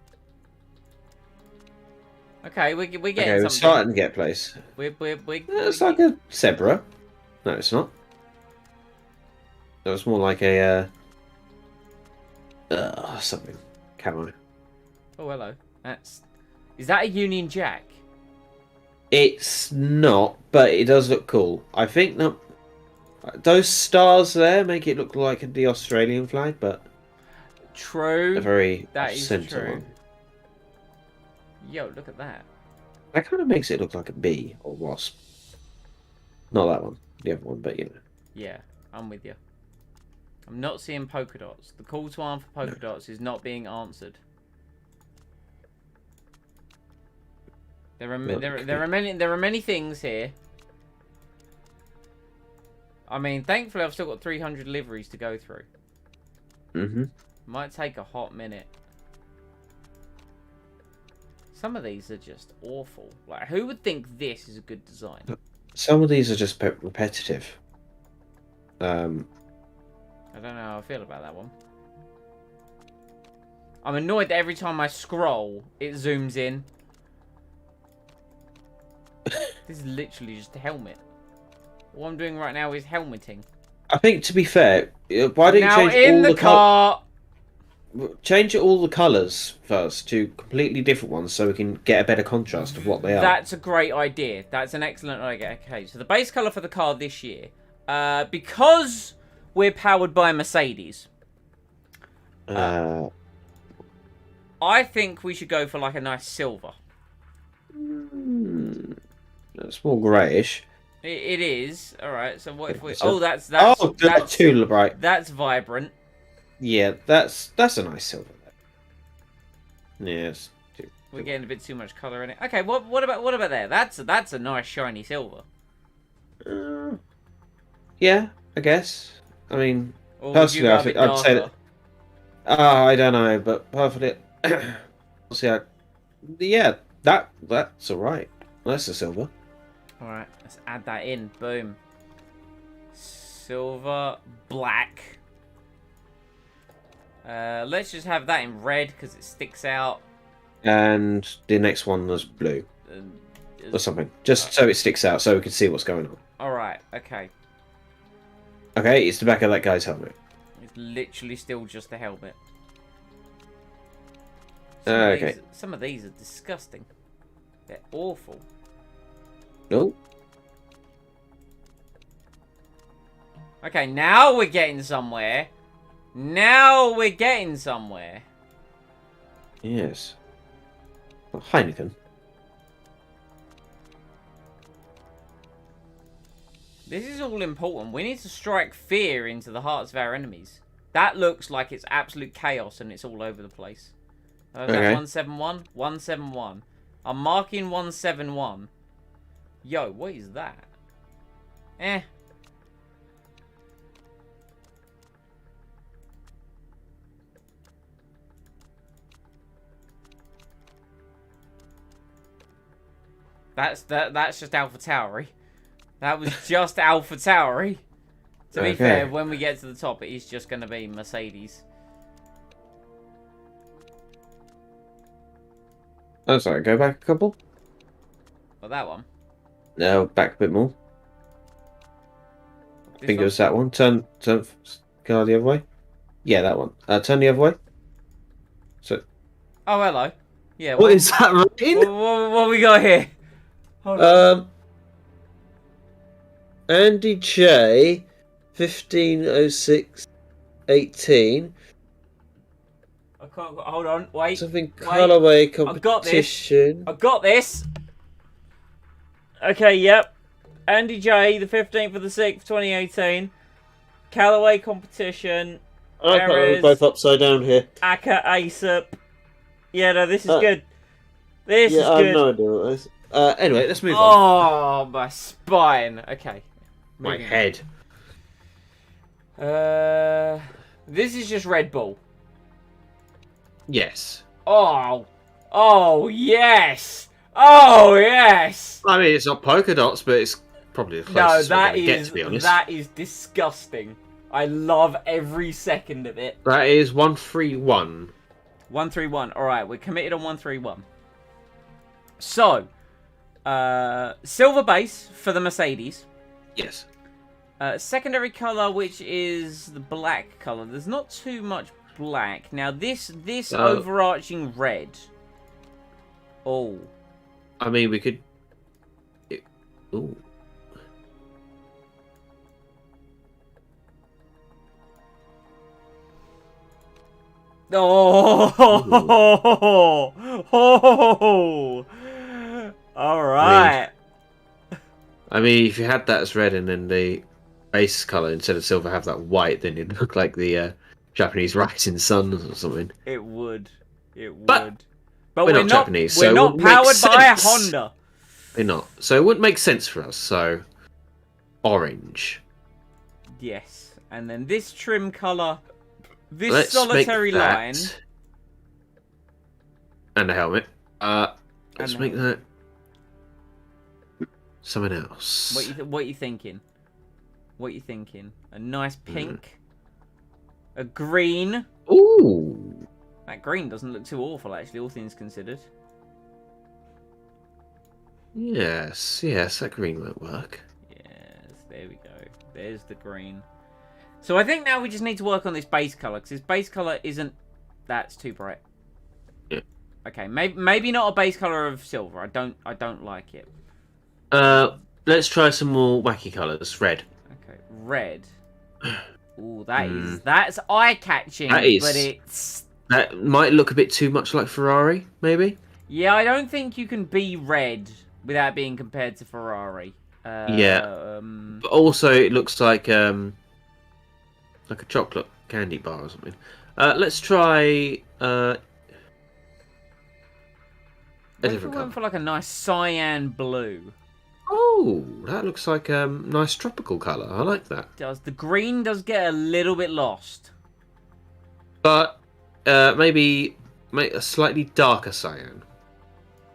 Okay, we're getting Okay, we're something. starting to get place. It's like a zebra. No, it's not. That was more like a something. Camo. Oh, hello. Is that a Union Jack? It's not, but it does look cool. I think that those stars there make it look like the Australian flag, but True. a very That is off-centre true. one. Yo, look at that. That kind of makes it look like a bee or wasp. Not that one, the other one, but you know. Yeah, I'm with you. I'm not seeing polka dots. The call to arm for polka dots is not being answered. There are many things here. I mean, thankfully I've still got 300 liveries to go through. Mm-hmm. Might take a hot minute. Some of these are just awful. Like, who would think this is a good design? Some of these are just repetitive. I don't know how I feel about that one. I'm annoyed that every time I scroll, it zooms in. This is literally just a helmet. What I'm doing right now is helmeting. I think, to be fair, why don't you Now change in all the car. change all the colours first to completely different ones so we can get a better contrast of what they are. That's a great idea. That's an excellent idea. Okay, so the base colour for the car this year, because we're powered by Mercedes, I think we should go for like a nice silver. That's more greyish. It is. All right. So what if we? So- Oh, that's not that's too bright. that's vibrant. Yeah, that's a nice silver. Yes. We're getting a bit too much colour in it. Okay. What about there? That's a nice shiny silver. Yeah, I guess. I mean, Or would you personally, have it I'd say darker? that. I don't know, but perfectly. See, yeah, that's all right. That's a silver. All right. Let's add that in. Boom. Silver, black. Let's just have that in red because it sticks out. And the next one was blue or something, just so it sticks out, so we can see what's going on. All right. Okay. Okay, it's the back of that guy's helmet. It's literally still just the helmet. Okay. Some of these are disgusting. They're awful. No. Okay, now we're getting somewhere. Now we're getting somewhere. Yes. Well, Heineken. This is all important. We need to strike fear into the hearts of our enemies. That looks like it's absolute chaos and it's all over the place. That Okay. 171? 171. I'm marking 171. Yo, what is that? Eh. That's just Alpha Tauri. That was just Alpha Tauri. To be Okay. fair, when we get to the top, it is just going to be Mercedes. Oh, sorry, go back a couple. But that one. No, back a bit more. I This think it one? was that one. Turn, go the other way. Yeah, that one. Turn the other way. So, Oh, hello. Yeah. what is that rating? What we got here? Hold on. Andy J, 150618. I can't. Hold on. Wait. Something wait. colorway I've got this. competition. I've got this. Okay. Yep. Andy J, the 15th of the 6th, 2018. Callaway competition. I There got them is- both upside down here. Aka ASAP. Yeah, no, this is Uh, good. This is Yeah, I good. have no idea what this. Anyway, let's move on. Oh, my spine. Okay. My Moving on. head. This is just Red Bull. Yes. Oh. Oh, yes. Oh, yes. I mean, it's not polka dots, but it's probably the No, closest that we're gonna get, is to be honest. that is disgusting. I love every second of it. That is 131. 131. All right, we're committed on 131. So, silver base for the Mercedes. Yes. Secondary color, which is the black color. There's not too much black. Now, this overarching red. Oh. I mean, we could. Ooh. Oh. All right. I mean, if you had that as red and then the base color instead of silver have that white, then it'd look like the Japanese rising sun or something. It would. It would. But But we're not Japanese, so We're it not wouldn't make powered by a sense. Honda. They're not. So it wouldn't make sense for us. So orange. Yes. And then this trim color. This Let's solitary make that. line. And a helmet. Let's And make that someone else. What you thinking? What you thinking? A nice pink, a green. Ooh. That green doesn't look too awful, actually, all things considered. Yes, that green won't work. Yes, there we go. There's the green. So I think now we just need to work on this base color, because this base color isn't... That's too bright. Yeah. Okay, maybe not a base color of silver. I don't like it. Let's try some more wacky colors. Red. Okay, red. Ooh, that's eye-catching, That is. but it's... That might look a bit too much like Ferrari, maybe. Yeah, I don't think you can be red without being compared to Ferrari. Yeah. But also, it looks like a chocolate candy bar or something. Let's try a What if we different went colour. for like a nice cyan blue? Oh, that looks like a nice tropical colour. I like that. The green does get a little bit lost. But maybe make a slightly darker cyan.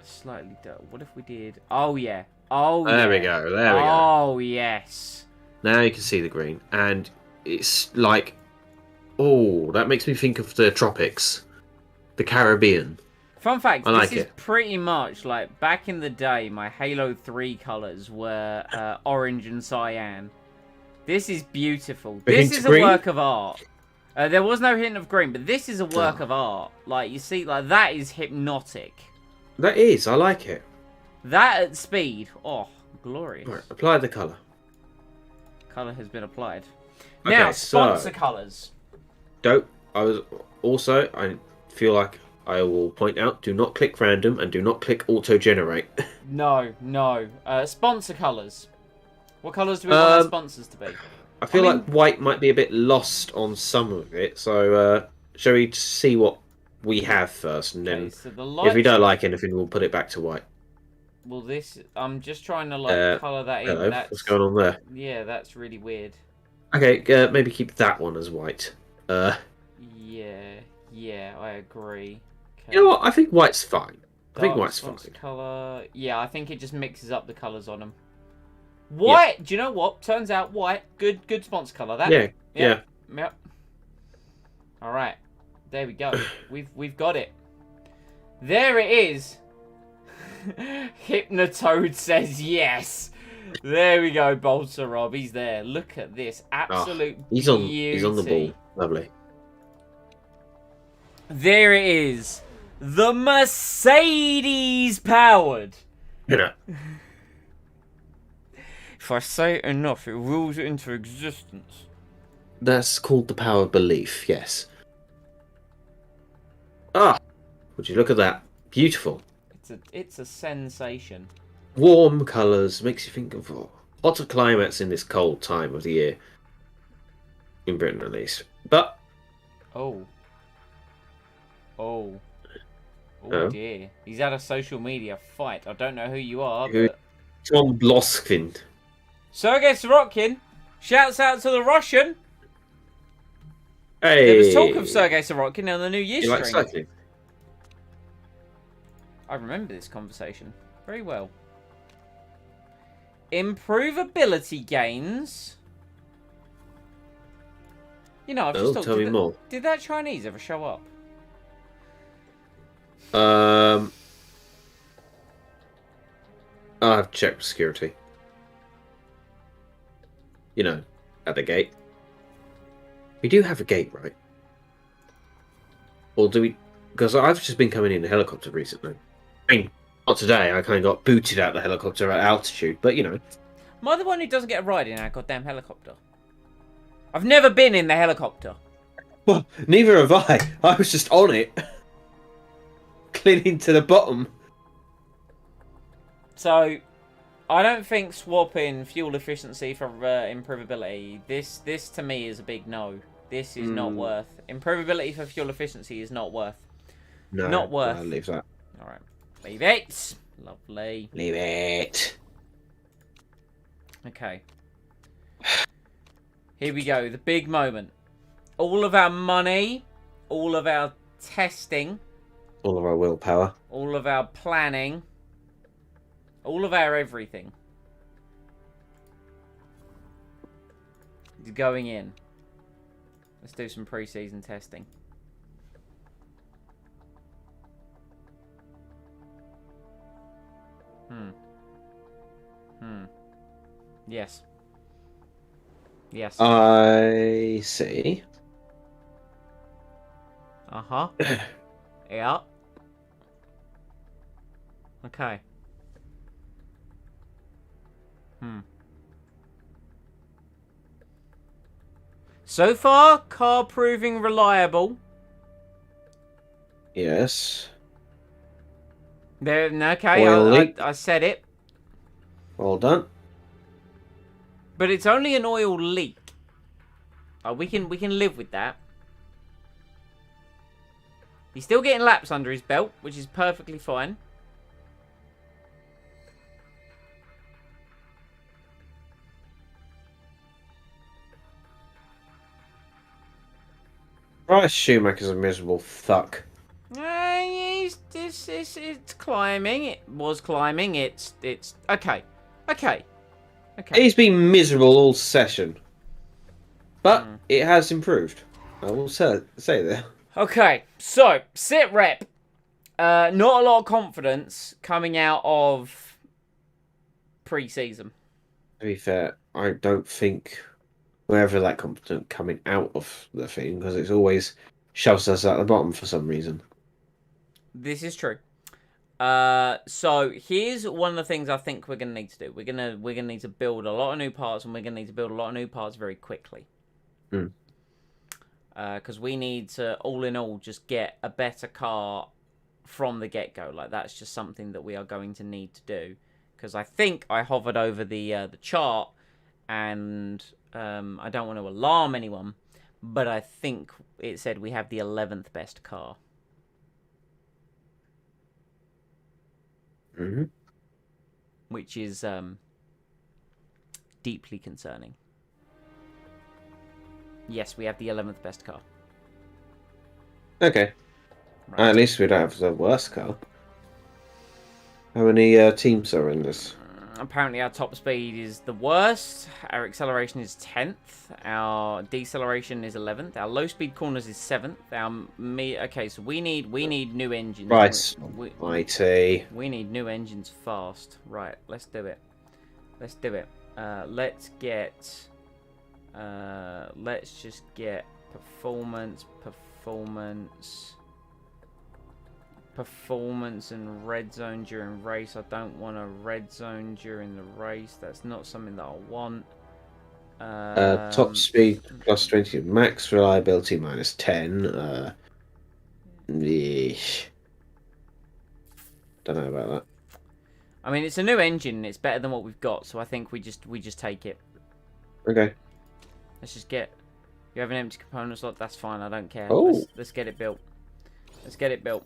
Slightly dark. What if we did? Oh yeah. Oh yeah. There we go. There we go. Oh yes. Now you can see the green, and it's like, oh, that makes me think of the tropics, the Caribbean. Fun fact, I like this is it. pretty much like back in the day, my Halo 3 colours were orange and cyan. This is beautiful. A This hint is of a green? work of art. There was no hint of green, but this is a work of art. Like, you see, like, that is hypnotic. That is, I like it. That at speed. Oh, glorious. Right, apply the colour. Colour has been applied. Okay, Now, so- sponsor colours. I feel like I will point out, do not click random and do not click auto-generate. No. Sponsor colours. What colours do we want our sponsors to be? I feel mean- like white might be a bit lost on some of it, so shall we just see what we have first, and then Okay, so the if we light... don't like anything, we'll put it back to white. Well, this... I'm just trying to, like, colour that in. Hello, That's... what's going on there? Yeah, that's really weird. Okay, maybe keep that one as white. Yeah, I agree. Okay. You know what? I think white's fine. I think Dark white's fine. sponsor colour... Yeah, I think it just mixes up the colours on them. White! Do you know what? Turns out white, good sponsor colour. That. Yeah. Yep. All right, there we go. We've got it. There it is. Hypnotoad says yes. There we go, Bolter Rob. He's there. Look at this, absolute He's beauty. on the ball. Lovely. There it is, the Mercedes powered. You know. If I say it enough, it rules it into existence. That's called the power of belief, yes. Would you look at that? Beautiful. It's a sensation. Warm colours, makes you think of hotter climates in this cold time of the year. In Britain, at least. But, Oh Oh. dear. He's had a social media fight. I don't know who you are, Who- but... Tom Bloskvin. Sergei Sorokin shouts out to the Russian. Hey! There was talk of Sergei Sorokin on the New Year You like stream. cycling? I remember this conversation very well. Improvability gains. You know, I've just thought, Tell me more. did that Chinese ever show up? I've checked security. You know, at the gate. We do have a gate, right? Or do we... Because I've just been coming in a helicopter recently. I mean, not today. I kind of got booted out the helicopter at altitude. But, you know. Am I the one who doesn't get a ride in our goddamn helicopter? I've never been in the helicopter. Well, neither have I. I was just on it. Clinging to the bottom. So, I don't think swapping fuel efficiency for improvability, this to me is a big no. This is not worth. Improvability for fuel efficiency is not worth. No, Not worth. I'll leave that. Alright. Leave it. Lovely. Leave it. Okay. Here we go. The big moment. All of our money, all of our testing, All of our willpower. all of our planning, All of our everything is going in. Let's do some pre-season testing. Yes. Yes. I see. Uh-huh. Yeah. Okay. So far, car proving reliable. Yes. There, okay, Oil leak. I said it. Well done. But it's only an oil leak. We can live with that. He's still getting laps under his belt, which is perfectly fine. Right, Schumacher's a miserable fuck. It's climbing. It was climbing. It's okay. Okay. Okay. He's been miserable all session. But it has improved. I will say that. Okay, so sit rep. Not a lot of confidence coming out of pre-season. To be fair, I don't think we're ever that competent coming out of the thing because it's always shoves us at the bottom for some reason. This is true. So here's one of the things I think we're gonna need to do. We're gonna need to build a lot of new parts, and we're gonna need to build a lot of new parts very quickly. Because we need to, all in all, just get a better car from the get-go. Like, that's just something that we are going to need to do. Because I think I hovered over the chart, and I don't want to alarm anyone, but I think it said we have the 11th best car. Which is deeply concerning. Yes, we have the 11th best car. Okay. Right. At least we don't have the worst car. How many teams are in this? Apparently our top speed is the worst. Our acceleration is 10th. Our deceleration is 11th. Our low speed corners is 7th. Okay, so we need new engines. Right. Mighty. We need new engines fast. Right, let's do it. Let's do it. Let's just get performance and red zone during race. I don't want a red zone during the race. That's not something that I want. Top speed plus 20, max reliability minus 10. Don't know about that. I mean, it's a new engine. It's better than what we've got, so I think we just take it. Okay. Let's just get. You have an empty component slot. That's fine. I don't care. Oh. Let's get it built. Let's get it built.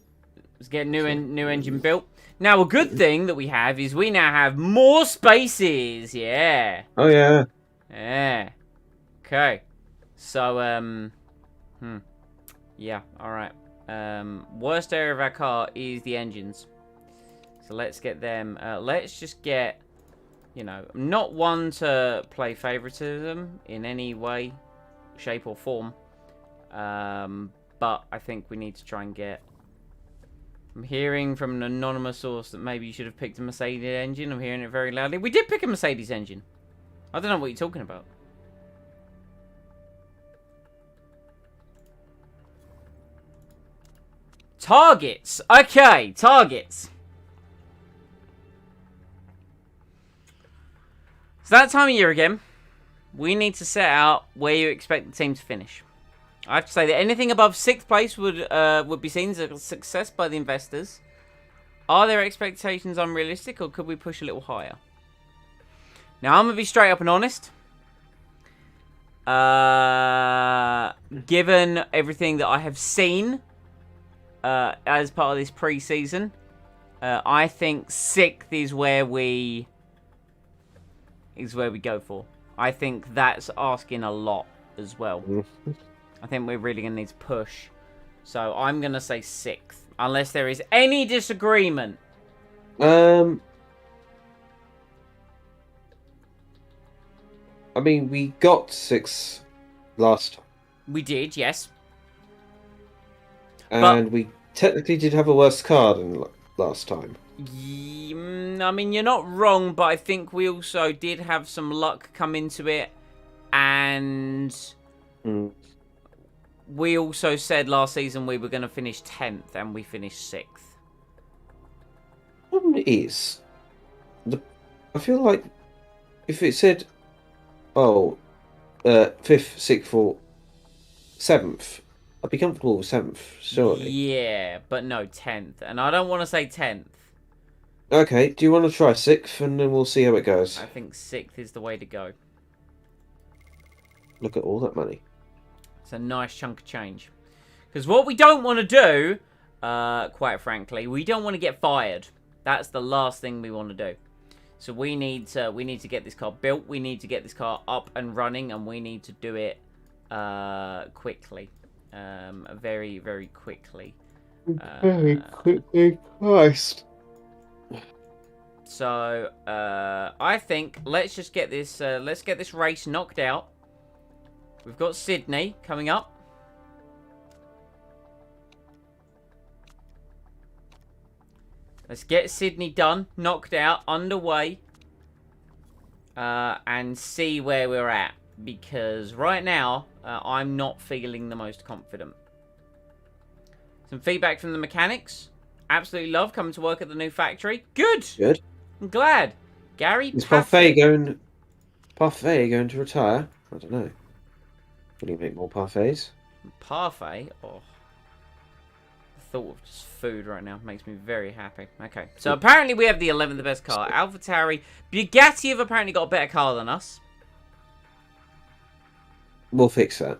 Let's get new engine built. Now, a good thing that we have is we now have more spaces. Yeah. Oh yeah. Yeah. Okay. So yeah. All right. Worst area of our car is the engines. So let's get them. Let's just get. You know, I'm not one to play favoritism in any way, shape, or form. But I think we need to try and get. I'm hearing from an anonymous source that maybe you should have picked a Mercedes engine. I'm hearing it very loudly. We did pick a Mercedes engine. I don't know what you're talking about. Targets. Okay, targets. It's that time of year again. We need to set out where you expect the team to finish. I have to say that anything above 6th place would be seen as a success by the investors. Are their expectations unrealistic, or could we push a little higher? Now, I'm going to be straight up and honest. Given everything that I have seen as part of this pre-season, I think 6th is where we go for. I think that's asking a lot as well. I think we're really going to need to push. So I'm going to say 6th. Unless there is any disagreement. I mean, we got 6 last time, We did, yes. and we technically did have a worse car than last time. I mean, you're not wrong, but I think we also did have some luck come into it, and Mm. we also said last season we were going to finish 10th, and we finished 6th. Problem is, I feel like if it said, oh, 5th, 6th, or 7th, I'd be comfortable with 7th, surely. Yeah, but no, 10th. And I don't want to say 10th. Okay, do you want to try 6th, and then we'll see how it goes? I think 6th is the way to go. Look at all that money. It's a nice chunk of change. Because what we don't want to do, quite frankly, we don't want to get fired. That's the last thing we want to do. So we need to get this car built. We need to get this car up and running, and we need to do it quickly, very, very quickly. Very quickly, Christ. So I think let's just get this. Let's get this race knocked out. We've got Sydney coming up. Let's get Sydney done, knocked out, underway, and see where we're at. Because right now, I'm not feeling the most confident. Some feedback from the mechanics. Absolutely love coming to work at the new factory. Good. Good. I'm glad. Gary, Is Parfait Parfait going to retire? I don't know. Will he make more parfaits? Parfait? Oh. The thought of just food right now makes me very happy. Okay, so apparently we have the 11th best car. AlphaTauri. Bugatti have apparently got a better car than us. We'll fix that.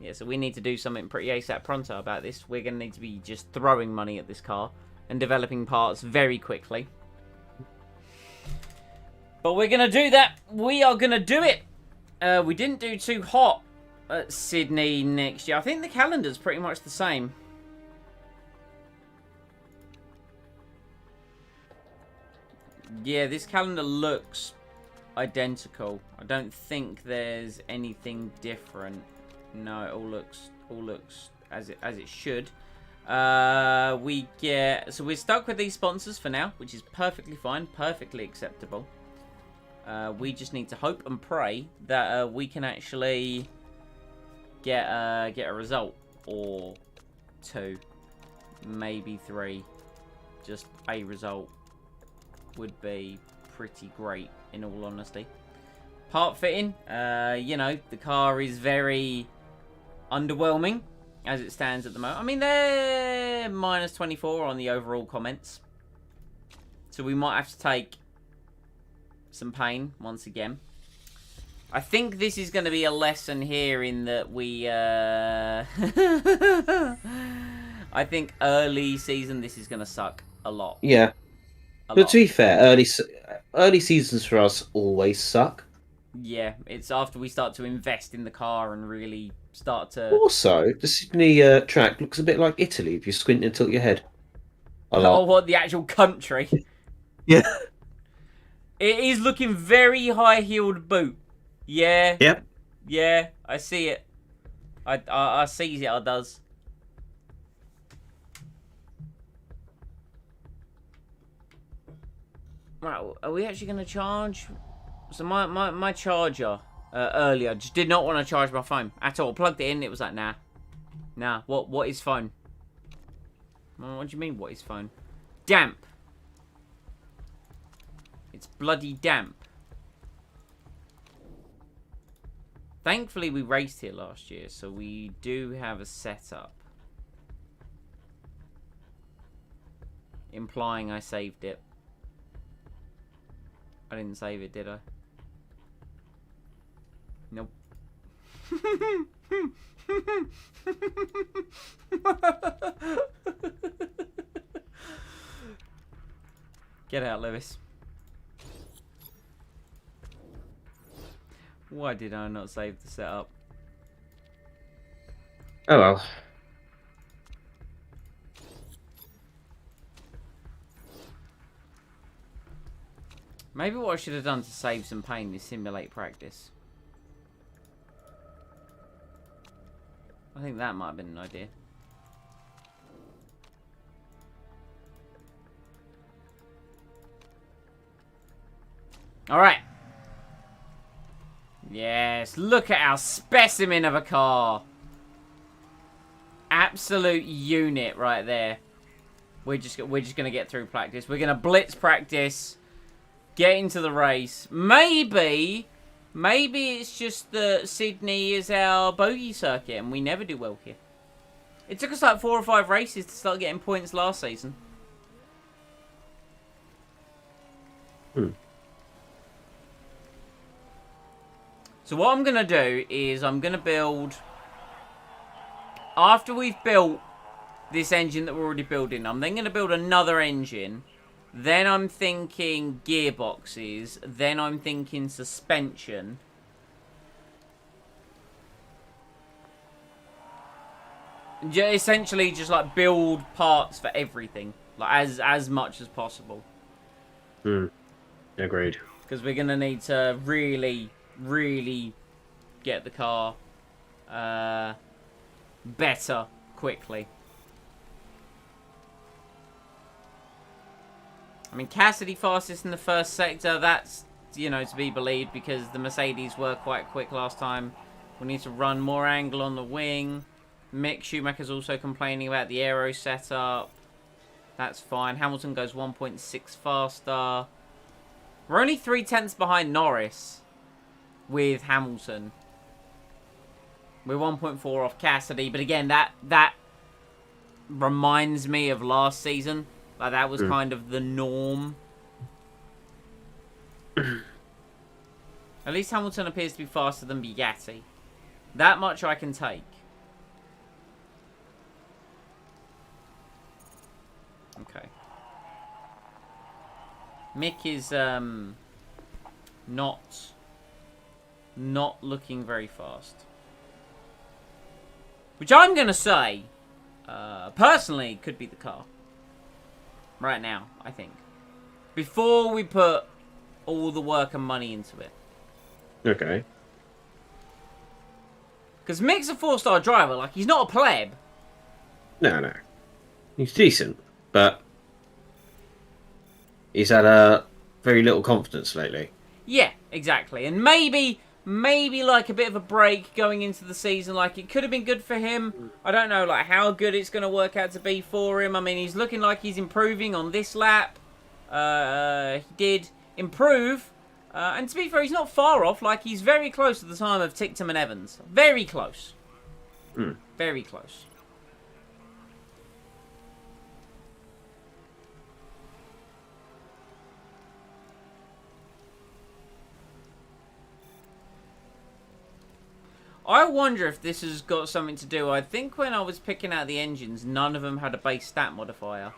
Yeah, so we need to do something pretty ASAP pronto about this. We're going to need to be just throwing money at this car and developing parts very quickly. But we're going to do that. We are going to do it. We didn't do too hot at Sydney next year. I think the calendar's pretty much the same. Yeah, this calendar looks identical. I don't think there's anything different. No, it all looks as it should. So we're stuck with these sponsors for now, which is perfectly fine, perfectly acceptable. We just need to hope and pray that we can actually get a result or 2, maybe 3. Just a result would be pretty great, in all honesty. Part fitting, you know, the car is very underwhelming as it stands at the moment. I mean, they're minus 24 on the overall comments, so we might have to take some pain once again. I think this is going to be a lesson here in that we I think early season this is going to suck a lot. Yeah. A But lot. to be fair, early seasons for us always suck. Yeah, it's after we start to invest in the car and really start to... Also, the Sydney track looks a bit like Italy if you squint and tilt your head. A Oh, lot. what, the actual country? Yeah. It is looking very high-heeled boot. Yeah. Yep. Yeah, I see it. I sees it, I does. Right, are we actually going to charge? So my charger earlier just did not want to charge my phone at all. Plugged it in, it was like, nah. Nah, what is phone? What do you mean, what is phone? Damp. It's bloody damp. Thankfully, we raced here last year, so we do have a setup. Implying I saved it. I didn't save it, did I? Nope. Get out, Lewis. Why did I not save the setup? Oh well. Maybe what I should have done to save some pain is simulate practice. think that might have been an idea. Alright. Yes, look at our specimen of a car. Absolute unit right there. We're just gonna get through practice. We're gonna blitz practice. Get into the race. Maybe it's just that Sydney is our bogey circuit and we never do well here. It took us like 4 or 5 races to start getting points last season. So what I'm going to do is I'm going to build... After we've built this engine that we're already building, I'm then going to build another engine. Then I'm thinking gearboxes. Then I'm thinking suspension. Essentially just like build parts for everything. Like as much as possible. Agreed. Because we're going to need to really get the car better quickly. I mean, Cassidy fastest in the first sector. That's, you know, to be believed because the Mercedes were quite quick last time. We need to run more angle on the wing. Mick Schumacher's also complaining about the aero setup. That's fine. Hamilton goes 1.6 faster. We're only 0.3 behind Norris with Hamilton. We're 1.4 off Cassidy, but again, that reminds me of last season. Like that was kind of the norm. At least Hamilton appears to be faster than Bugatti. That much I can take. Okay. Mick is not looking very fast. Which I'm going to say, personally, could be the car. Right now, I think. Before we put all the work and money into it. Okay. Because Mick's a 4-star driver. Like, he's not a pleb. No. He's decent, but he's had very little confidence lately. Yeah, exactly. And maybe like a bit of a break going into the season. Like, it could have been good for him. I don't know, like, how good it's going to work out to be for him. I mean, he's looking like he's improving on this lap. He did improve. And to be fair, he's not far off. Like, he's very close to the time of Ticktum and Evans. Very close. Very close. I wonder if this has got something to do. I think when I was picking out the engines, none of them had a base stat modifier.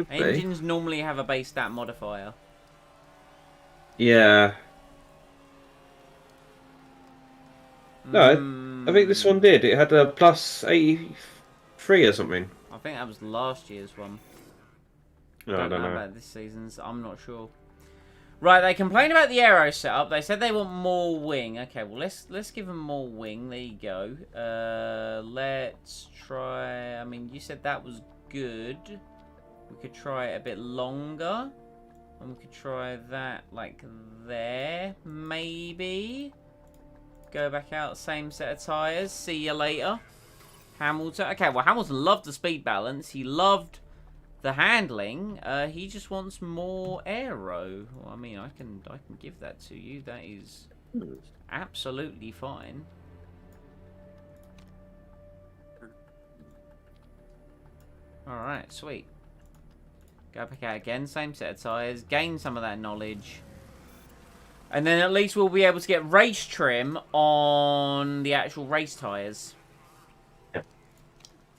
Engines normally have a base stat modifier. Yeah. No, I think this one did. It had a plus 83 or something. I think that was last year's one. No, I don't know. About this season's. I'm not sure. Right, they complain about the aero setup. They said they want more wing. Okay, well let's give them more wing. There you go. Let's try. I mean, you said that was good. We could try it a bit longer, and we could try that like there, maybe. Go back out, same set of tires. See you later, Hamilton. Okay, well Hamilton loved the speed balance. He loved the handling. He just wants more aero. Well, I mean, I can give that to you. That is absolutely fine. All right, sweet. Go back out again, same set of tires. Gain some of that knowledge, and then at least we'll be able to get race trim on the actual race tires. Yeah.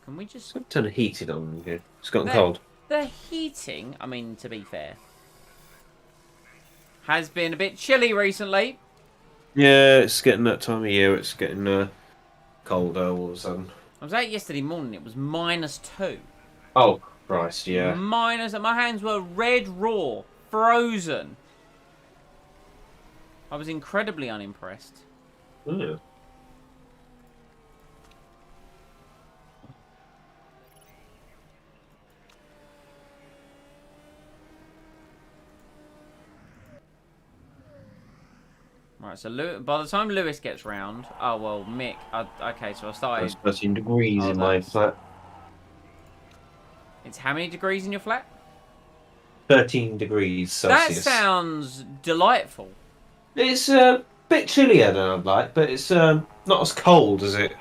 Can we just Turn the heated on here? It's gotten There. cold. The heating, I mean, to be fair, has been a bit chilly recently. Yeah, it's getting that time of year. It's getting colder all of a sudden. I was out yesterday morning, it was -2. Oh, Christ, yeah. Minus, and my hands were red raw, frozen. I was incredibly unimpressed. Yeah. Right, so by the time Lewis gets round... Oh, well, Mick... okay, so I started... It's 13 degrees Oh, in my that's- flat. It's how many degrees in your flat? 13 degrees Celsius. That sounds delightful. It's a bit chillier than I'd like, but it's not as cold as it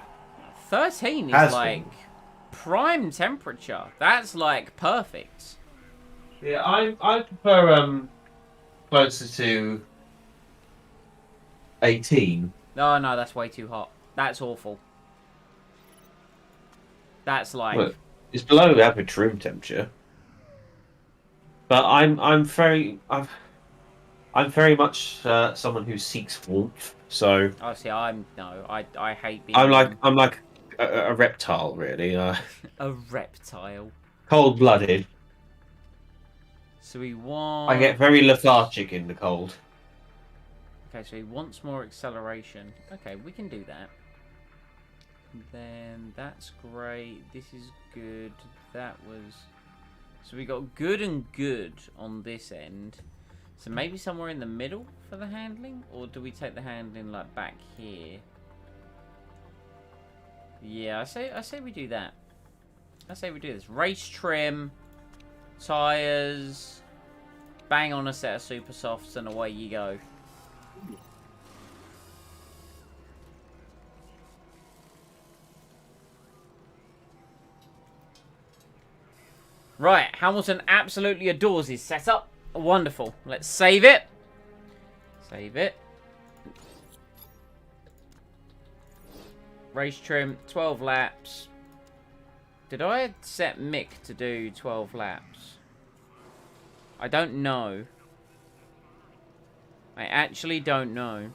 13 is has like been. prime temperature. That's like perfect. Yeah, I prefer closer to 18. Oh, no, that's way too hot. That's awful. That's like... Look, it's below average room temperature. But I'm very much someone who seeks warmth. So Oh, see, no, I hate being... I'm like a reptile, really. a reptile. Cold-blooded. So we want... I get very lethargic in the cold. Okay, so he wants more acceleration. Okay, we can do that. Then that's great. This is good. That was... So we got good and good on this end. So maybe somewhere in the middle for the handling? Or do we take the handling like back here? Yeah, I say we do that. I say we do this. Race trim, tyres, bang on a set of super softs, and away you go. Right, Hamilton absolutely adores his setup. Wonderful. Let's save it. Save it. Race trim, 12 laps. Did I set Mick to do 12 laps? I don't know. I actually don't know.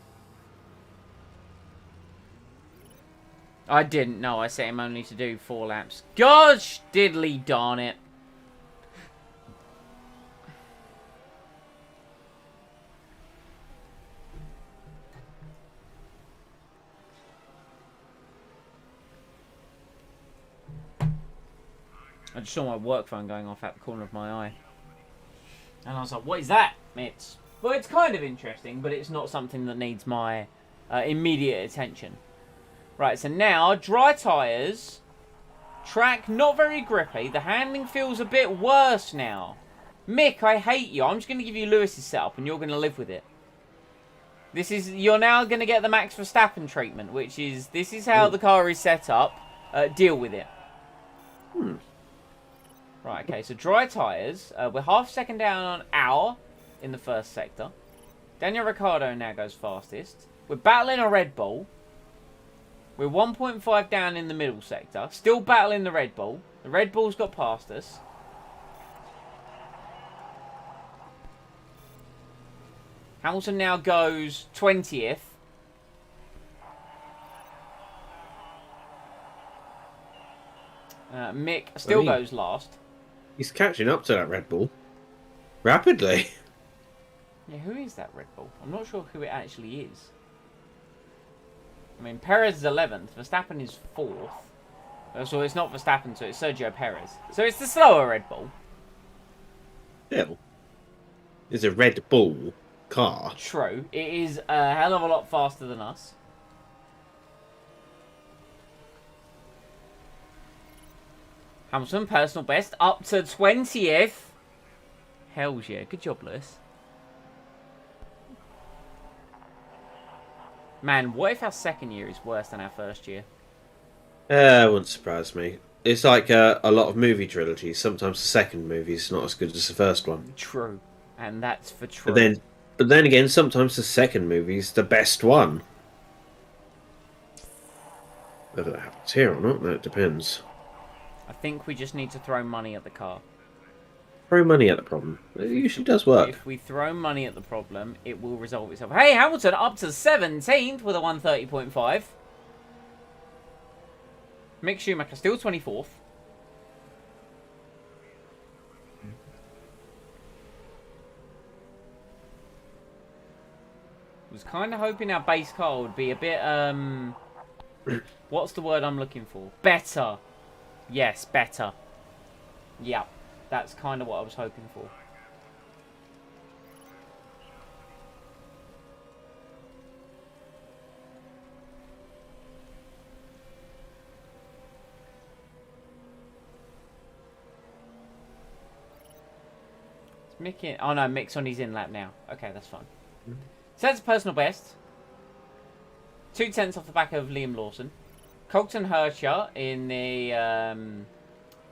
I didn't know. I set him only to do 4 laps. Gosh diddly darn it. I just saw my work phone going off at the corner of my eye. And I was like, what is that? Well, it's kind of interesting, but it's not something that needs my immediate attention. Right, so now, dry tyres. Track, not very grippy. The handling feels a bit worse now. Mick, I hate you. I'm just going to give you Lewis's setup, and you're going to live with it. You're now going to get the Max Verstappen treatment, which is, this is how the car is set up. Deal with it. Right, okay, so dry tyres. We're half a second down on Hour in the first sector. Daniel Ricciardo now goes fastest. We're battling a Red Bull. We're 1.5 down in the middle sector. Still battling the Red Bull. The Red Bull's got past us. Hamilton now goes 20th. Mick still goes last. He's catching up to that Red Bull rapidly. Yeah, who is that Red Bull? I'm not sure who it actually is. I mean, Perez is 11th. Verstappen is 4th. So it's not Verstappen, so it's Sergio Perez. So it's the slower Red Bull. Still, it's a Red Bull car. True. It is a hell of a lot faster than us. Hamilton, personal best, up to 20th. Hells yeah. Good job, Lewis. Man, what if our second year is worse than our first year? It wouldn't surprise me. It's like a lot of movie trilogies. Sometimes the second movie is not as good as the first one. True. And that's for true. But then again, sometimes the second movie is the best one. Whether that happens here or not, that depends. I think we just need to throw money at the car. Throw money at the problem. It usually does work. If we throw money at the problem, it will resolve itself. Hey, Hamilton up to 17th with a 130.5. Mick Schumacher still 24th. Was kind of hoping our base car would be a bit, what's the word I'm looking for? Better. Yes, better. Yeah, that's kind of what I was hoping for. Mick in... Oh, no, Mick's on his in-lap now. Okay, that's fine. So that's a personal best. 2 tenths off the back of Liam Lawson. Colton Hercher in the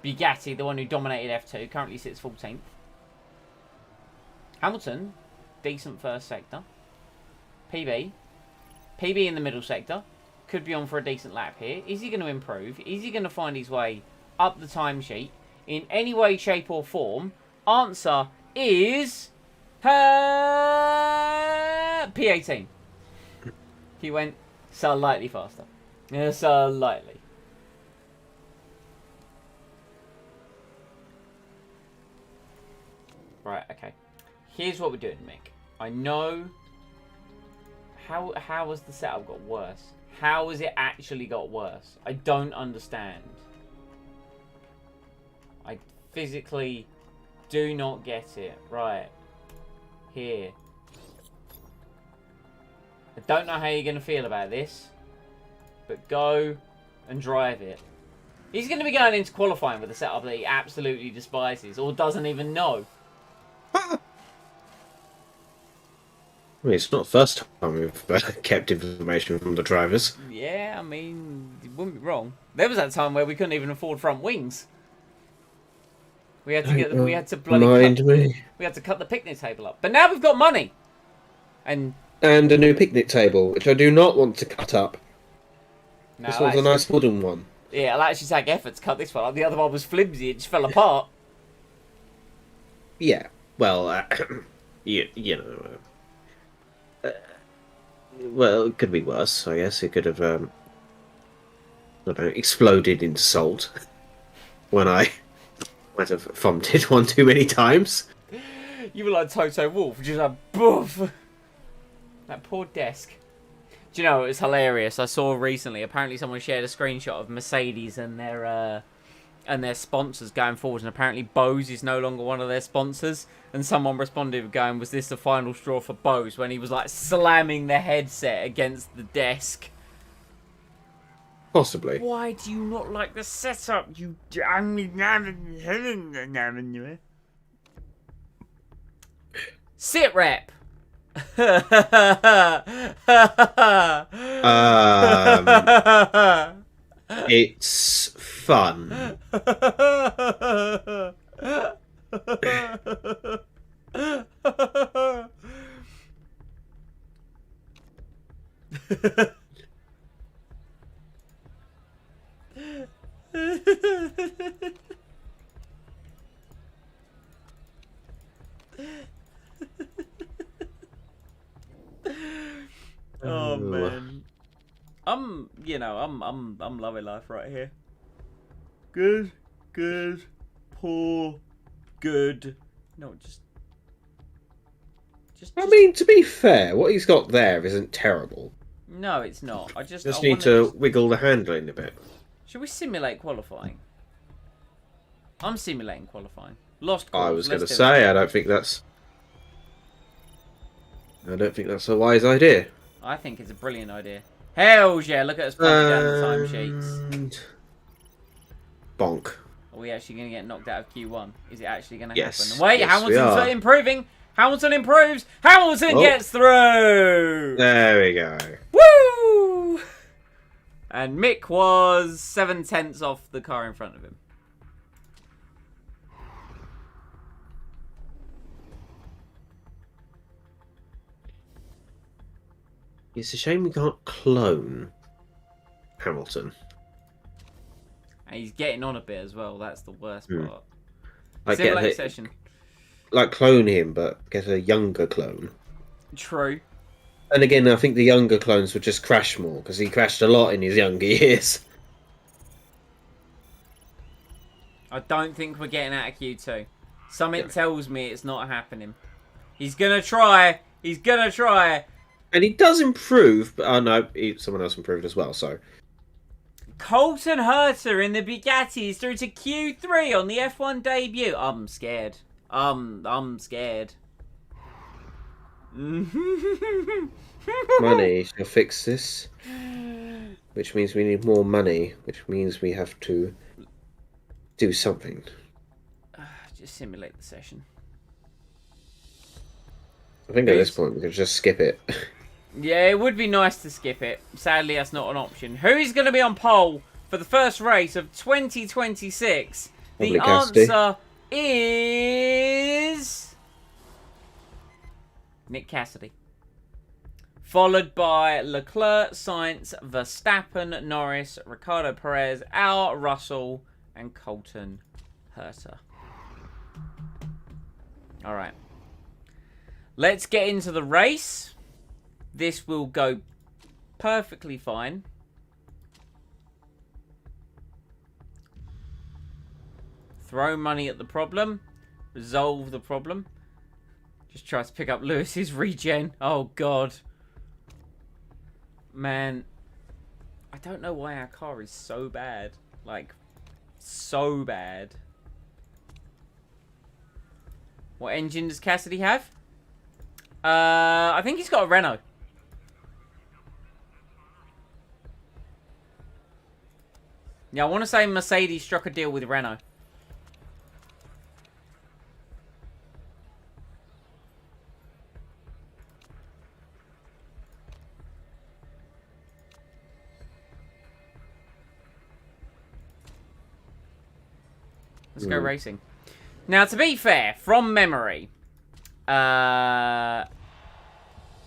Bugatti, the one who dominated F2, currently sits 14th. Hamilton, decent first sector. PB in the middle sector. Could be on for a decent lap here. Is he going to improve? Is he going to find his way up the timesheet in any way, shape or form? Answer is... P18. He went slightly faster. Yeah, slightly. Right, okay. Here's what we're doing, Mick. I know... How has the setup got worse? How has it actually got worse? I don't understand. I physically do not get it. Right. Here. I don't know how you're going to feel about this, but go and drive it. He's going to be going into qualifying with a setup that he absolutely despises or doesn't even know. I mean, it's not the first time we've kept information from the drivers. Yeah, I mean, you wouldn't be wrong. There was that time where we couldn't even afford front wings. We had to get we had to we had to cut the picnic table up. But now we've got money. And a new picnic table, which I do not want to cut up. no, This one's a nice wooden one. Yeah, it'll actually take effort to cut this one up. The other one was flimsy, it just fell apart. Yeah, well, you know... well, it could be worse, I guess. It could have, I don't know, exploded into salt when I might have vomited one too many times. You were like Toto Wolff, just like, boof. That poor desk. Do you know, it was hilarious. I saw recently, apparently someone shared a screenshot of Mercedes and their sponsors going forward, and apparently Bose is no longer one of their sponsors. And someone responded going, was this the final straw for Bose? When he was like slamming the headset against the desk. Possibly. Why do you not like the setup, you sit rep? It's fun. Oh man, I'm loving life right here. Good, poor, good. No, just. I mean, to be fair, what he's got there isn't terrible. No, it's not. I Need to wiggle the handling a bit. Should we simulate qualifying? I'm simulating qualifying. Lost I calls, was going to let's do say, it. I don't think that's a wise idea. I think it's a brilliant idea. Hell yeah! Look at us punching down the timesheets. And... bonk. Are we actually going to get knocked out of Q1? Is it actually going to Yes. happen? Wait, Yes, Hamilton's improving. Hamilton improves. Hamilton gets through. There we go. Woo! And Mick was 7 tenths off the car in front of him. It's a shame we can't clone Hamilton. And he's getting on a bit as well. That's the worst part. Like Simulate session. Like clone him, but get a younger clone. True. And again, I think the younger clones would just crash more because he crashed a lot in his younger years. I don't think we're getting out of Q2. Something tells me it's not happening. He's gonna try. He's gonna try. And he does improve, but oh no, someone else improved as well. So Colton Herter in the Bugatti is through to Q3 on the F1 debut. I'm scared. I'm scared. money shall fix this, which means we need more money, which means we have to do something. Just simulate the session. I think at this point we could just skip it. Yeah, it would be nice to skip it. Sadly, that's not an option. Who is going to be on pole for the first race of 2026? The Probably Cassidy. answer is Nick Cassidy. Followed by Leclerc, Sainz, Verstappen, Norris, Ricardo Perez, Al, Russell, and Colton Herta. All right. Let's get into the race. This will go perfectly fine. Throw money at the problem. Resolve the problem. Just try to pick up Lewis's regen. Oh, God. Man. I don't know why our car is so bad. Like, so bad. What engine does Cassidy have? I think he's got a Renault. Yeah, I want to say Mercedes struck a deal with Renault. Let's go racing. Now, to be fair, from memory, why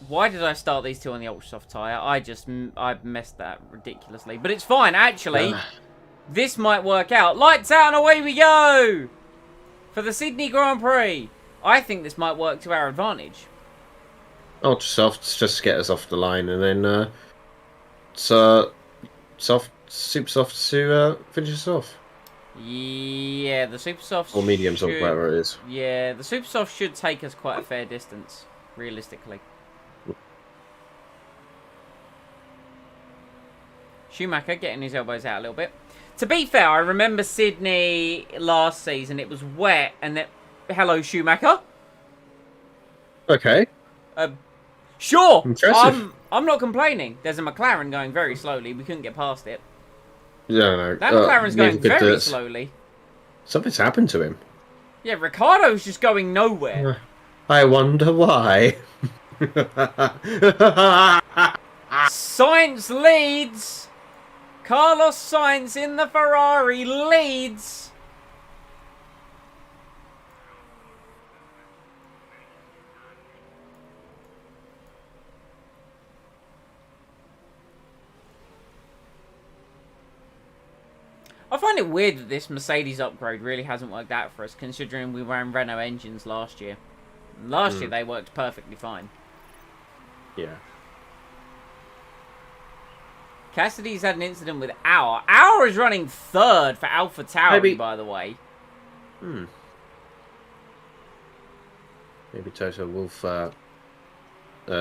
did I start these two on the ultra soft tyre? I messed that ridiculously, but it's fine. Actually, this might work out. Lights out and away we go for the Sydney Grand Prix. I think this might work to our advantage. Ultra softs just to get us off the line, and then super soft to finish us off. Yeah, the super soft Or mediums, or whatever it is. Yeah, the super soft should take us quite a fair distance, realistically. Schumacher getting his elbows out a little bit. To be fair, I remember Sydney last season. It was wet, and that. Hello, Schumacher. Okay. Sure. Impressive. I'm not complaining. There's a McLaren going very slowly. We couldn't get past it. No. That McLaren's going very slowly. Something's happened to him. Yeah, Ricardo's just going nowhere. I wonder why. Sainz leads. Carlos Sainz in the Ferrari leads. I find it weird that this Mercedes upgrade really hasn't worked out for us, considering we ran Renault engines last year. Last year they worked perfectly fine. Yeah. Cassidy's had an incident with Auer. Auer is running third for Alpha Tauri, by the way. Maybe Toto Wolff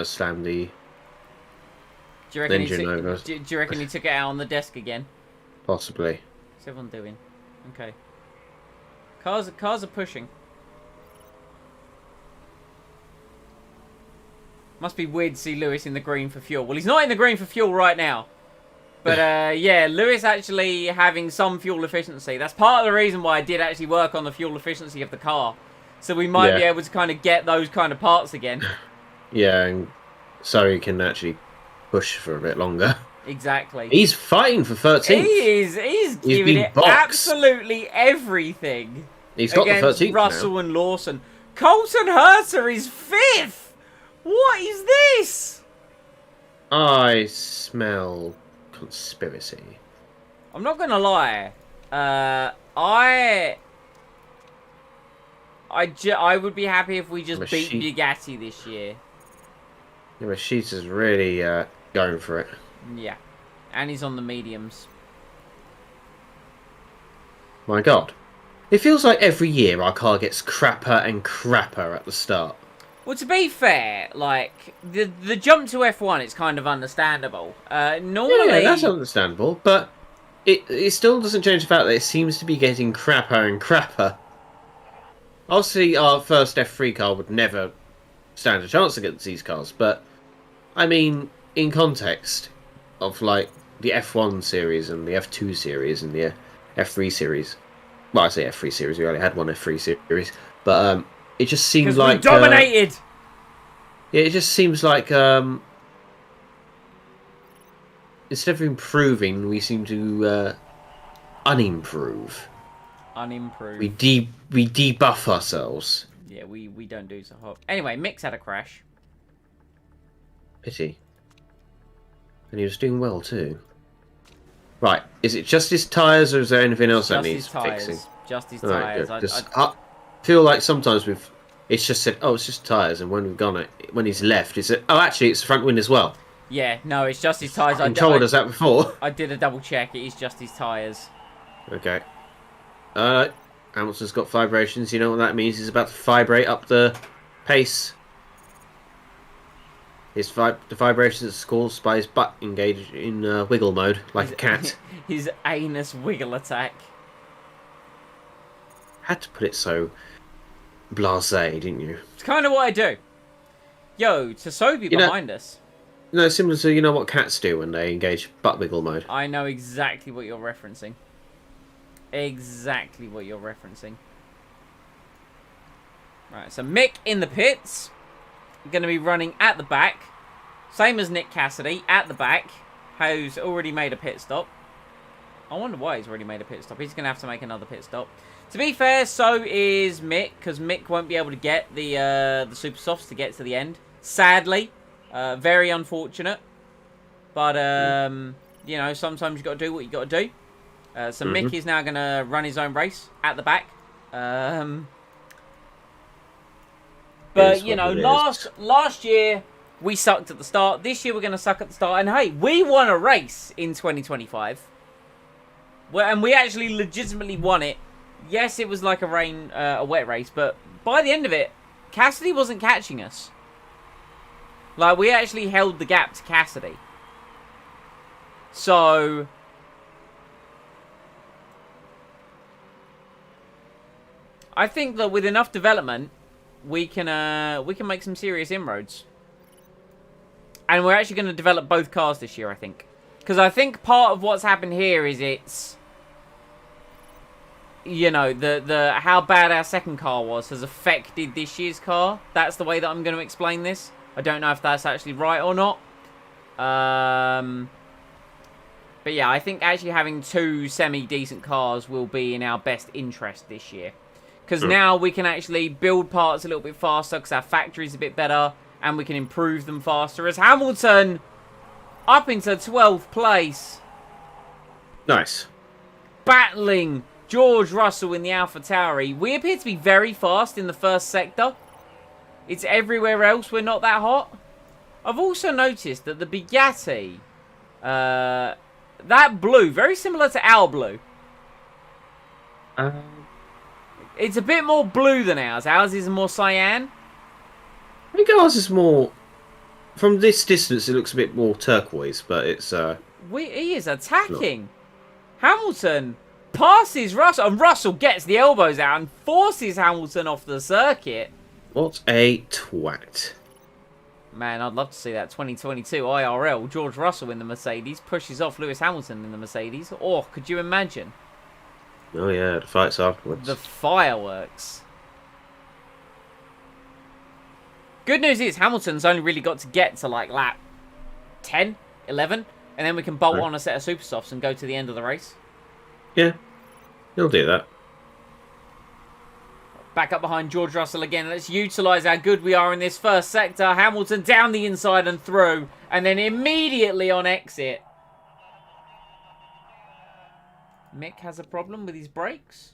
slammed the Do you reckon engine over. Do you reckon he took it out on the desk again? Possibly. What's everyone doing? Okay. Cars are pushing. Must be weird to see Lewis in the green for fuel. Well, he's not in the green for fuel right now. But, yeah, Lewis actually having some fuel efficiency. That's part of the reason why I did actually work on the fuel efficiency of the car. So we might be able to kind of get those kind of parts again. Yeah, and so he can actually push for a bit longer. Exactly. He's fighting for 13th. He's giving it absolutely everything. He's got the 13th Russell now. and Lawson. Colton Herta is 5th. What is this? I smell conspiracy. I'm not gonna lie. I would be happy if we just beat Bugatti this year. Yeah, Rashida's really going for it. Yeah, and he's on the mediums. My God. It feels like every year our car gets crapper and crapper at the start. Well, to be fair, like, the jump to F1, it's kind of understandable. Normally... Yeah, that's understandable, but it still doesn't change the fact that it seems to be getting crapper and crapper. Obviously, our first F3 car would never stand a chance against these cars, but, I mean, in context of, like, the F1 series and the F2 series and the F3 series, well, I say F3 series, we only had one F3 series, but, it just seems like... we dominated! Yeah, it just seems like instead of improving, we seem to unimprove. Unimproved. We debuff ourselves. Yeah, we don't do so hot. Anyway, Mick's had a crash. Pity. And he was doing well too. Right, is it just his tyres or is there anything else that Just his needs tyres. fixing? Just his Alright, tyres. good. I feel like sometimes it's just said, oh, it's just tyres, and when we've gone it, when he's left, it's oh, actually, it's the front wing as well. Yeah, no, it's just his tyres. I told us that before. I did a double check. It is just his tyres. Okay. Hamilton's got vibrations. You know what that means? He's about to vibrate up the pace. The vibrations are caused by his butt engaged in wiggle mode, like a cat. His anus wiggle attack. Had to put it so blasé, didn't you? It's kind of what I do. Yo, Tsobi behind us. No, similar to you know what cats do when they engage butt wiggle mode. I know exactly what you're referencing. Exactly what you're referencing. Right, so Mick in the pits. Going to be running at the back. Same as Nick Cassidy, at the back. Who's already made a pit stop. I wonder why he's already made a pit stop. He's going to have to make another pit stop. To be fair, so is Mick, because Mick won't be able to get the Super Softs to get to the end. Sadly. Very unfortunate. But, you know, sometimes you've got to do what you got to do. So Mick is now going to run his own race at the back. But, you know, last year we sucked at the start. This year we're going to suck at the start. And, hey, we won a race in 2025. And we actually legitimately won it. Yes, it was like a wet race. But by the end of it, Cassidy wasn't catching us. Like, we actually held the gap to Cassidy. So I think that with enough development, we can make some serious inroads. And we're actually going to develop both cars this year, I think. Because I think part of what's happened here is it's, you know, the how bad our second car was has affected this year's car. That's the way that I'm going to explain this. I don't know if that's actually right or not. But yeah, I think actually having two semi-decent cars will be in our best interest this year. Because now we can actually build parts a little bit faster because our factory's a bit better. And we can improve them faster. As Hamilton up into 12th place. Nice. Battling George Russell in the AlphaTauri. We appear to be very fast in the first sector. It's everywhere else we're not that hot. I've also noticed that the Bugatti, that blue, very similar to our blue. It's a bit more blue than ours. Ours is more cyan. I think ours is more... From this distance, it looks a bit more turquoise, but it's... He is attacking. Hamilton passes Russell, and Russell gets the elbows out and forces Hamilton off the circuit. What a twat. Man, I'd love to see that 2022 IRL. George Russell in the Mercedes pushes off Lewis Hamilton in the Mercedes. Or, could you imagine? Oh yeah, the fights afterwards. The fireworks. Good news is Hamilton's only really got to get to like lap 10, 11, and then we can bolt on a set of super softs and go to the end of the race. Yeah, he'll do that. Back up behind George Russell again. Let's utilise how good we are in this first sector. Hamilton down the inside and through, and then immediately on exit. Mick has a problem with his brakes.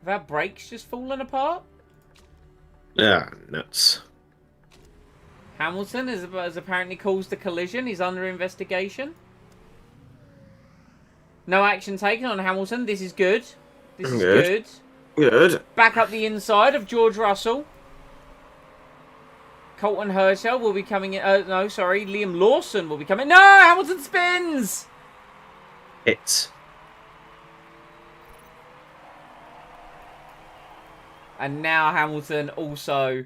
Have our brakes just fallen apart? Yeah, nuts. Hamilton has apparently caused a collision. He's under investigation. No action taken on Hamilton. This is good. This is good. Good. Back up the inside of George Russell. Colton Herschel will be coming in. No, sorry. Liam Lawson will be coming. No! Hamilton spins! Hits. And now Hamilton also...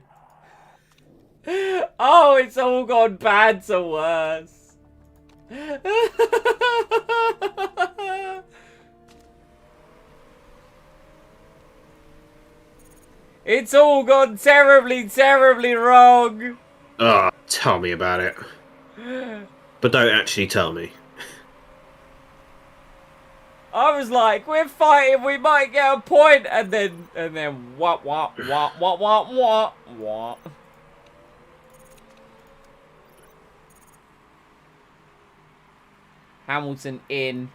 Oh, it's all gone bad to worse. It's all gone terribly, terribly wrong. Oh, tell me about it. But don't actually tell me. I was like, we're fighting, we might get a point, and then what? Hamilton in.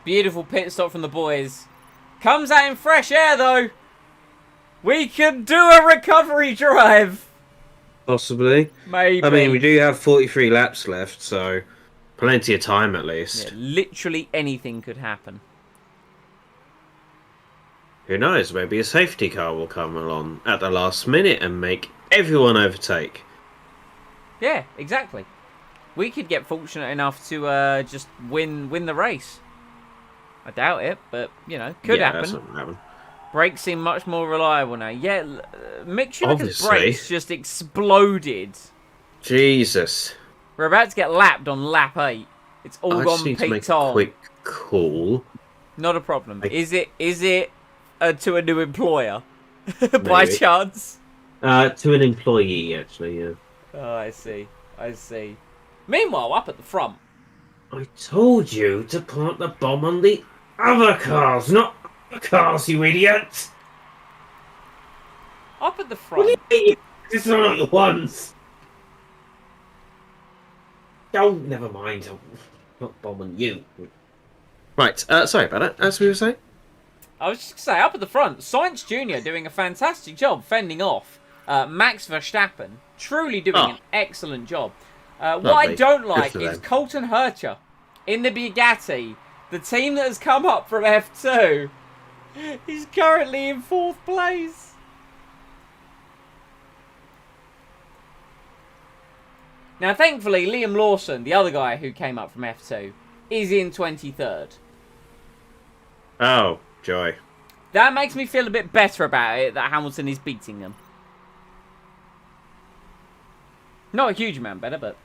Beautiful pit stop from the boys. Comes out in fresh air though. We can do a recovery drive. Possibly. Maybe. I mean, we do have 43 laps left, so plenty of time at least. Yeah, literally anything could happen. Who knows? Maybe a safety car will come along at the last minute and make everyone overtake. Yeah, exactly. We could get fortunate enough to just win the race. I doubt it, but you know, could Yeah, happen. that's not gonna happen. Brakes seem much more reliable now. Yeah, Mick Schumacher's Obviously. brakes just exploded. Jesus. We're about to get lapped on lap 8. It's all I gone just need to make peaked a on. quick call. Not a problem. I- Is it to a new employer by Maybe. chance? To an employee, actually, yeah. Oh, I see. I see. Meanwhile, up at the front. I told you to plant the bomb on the other cars, not the cars, you idiot! Up at the front. What do you mean? This is not the ones! Oh, never mind. I'm not bombing you. Right, sorry about that. As we were saying? I was just going to say, up at the front, Sainz Jr. doing a fantastic job fending off Max Verstappen. Truly doing an excellent job. What I Lovely. don't Good like for is them. Colton Herter in the Bugatti, the team that has come up from F2. He's currently in 4th place. Now, thankfully, Liam Lawson, the other guy who came up from F2, is in 23rd. Oh, joy. That makes me feel a bit better about it, that Hamilton is beating them. Not a huge amount better, but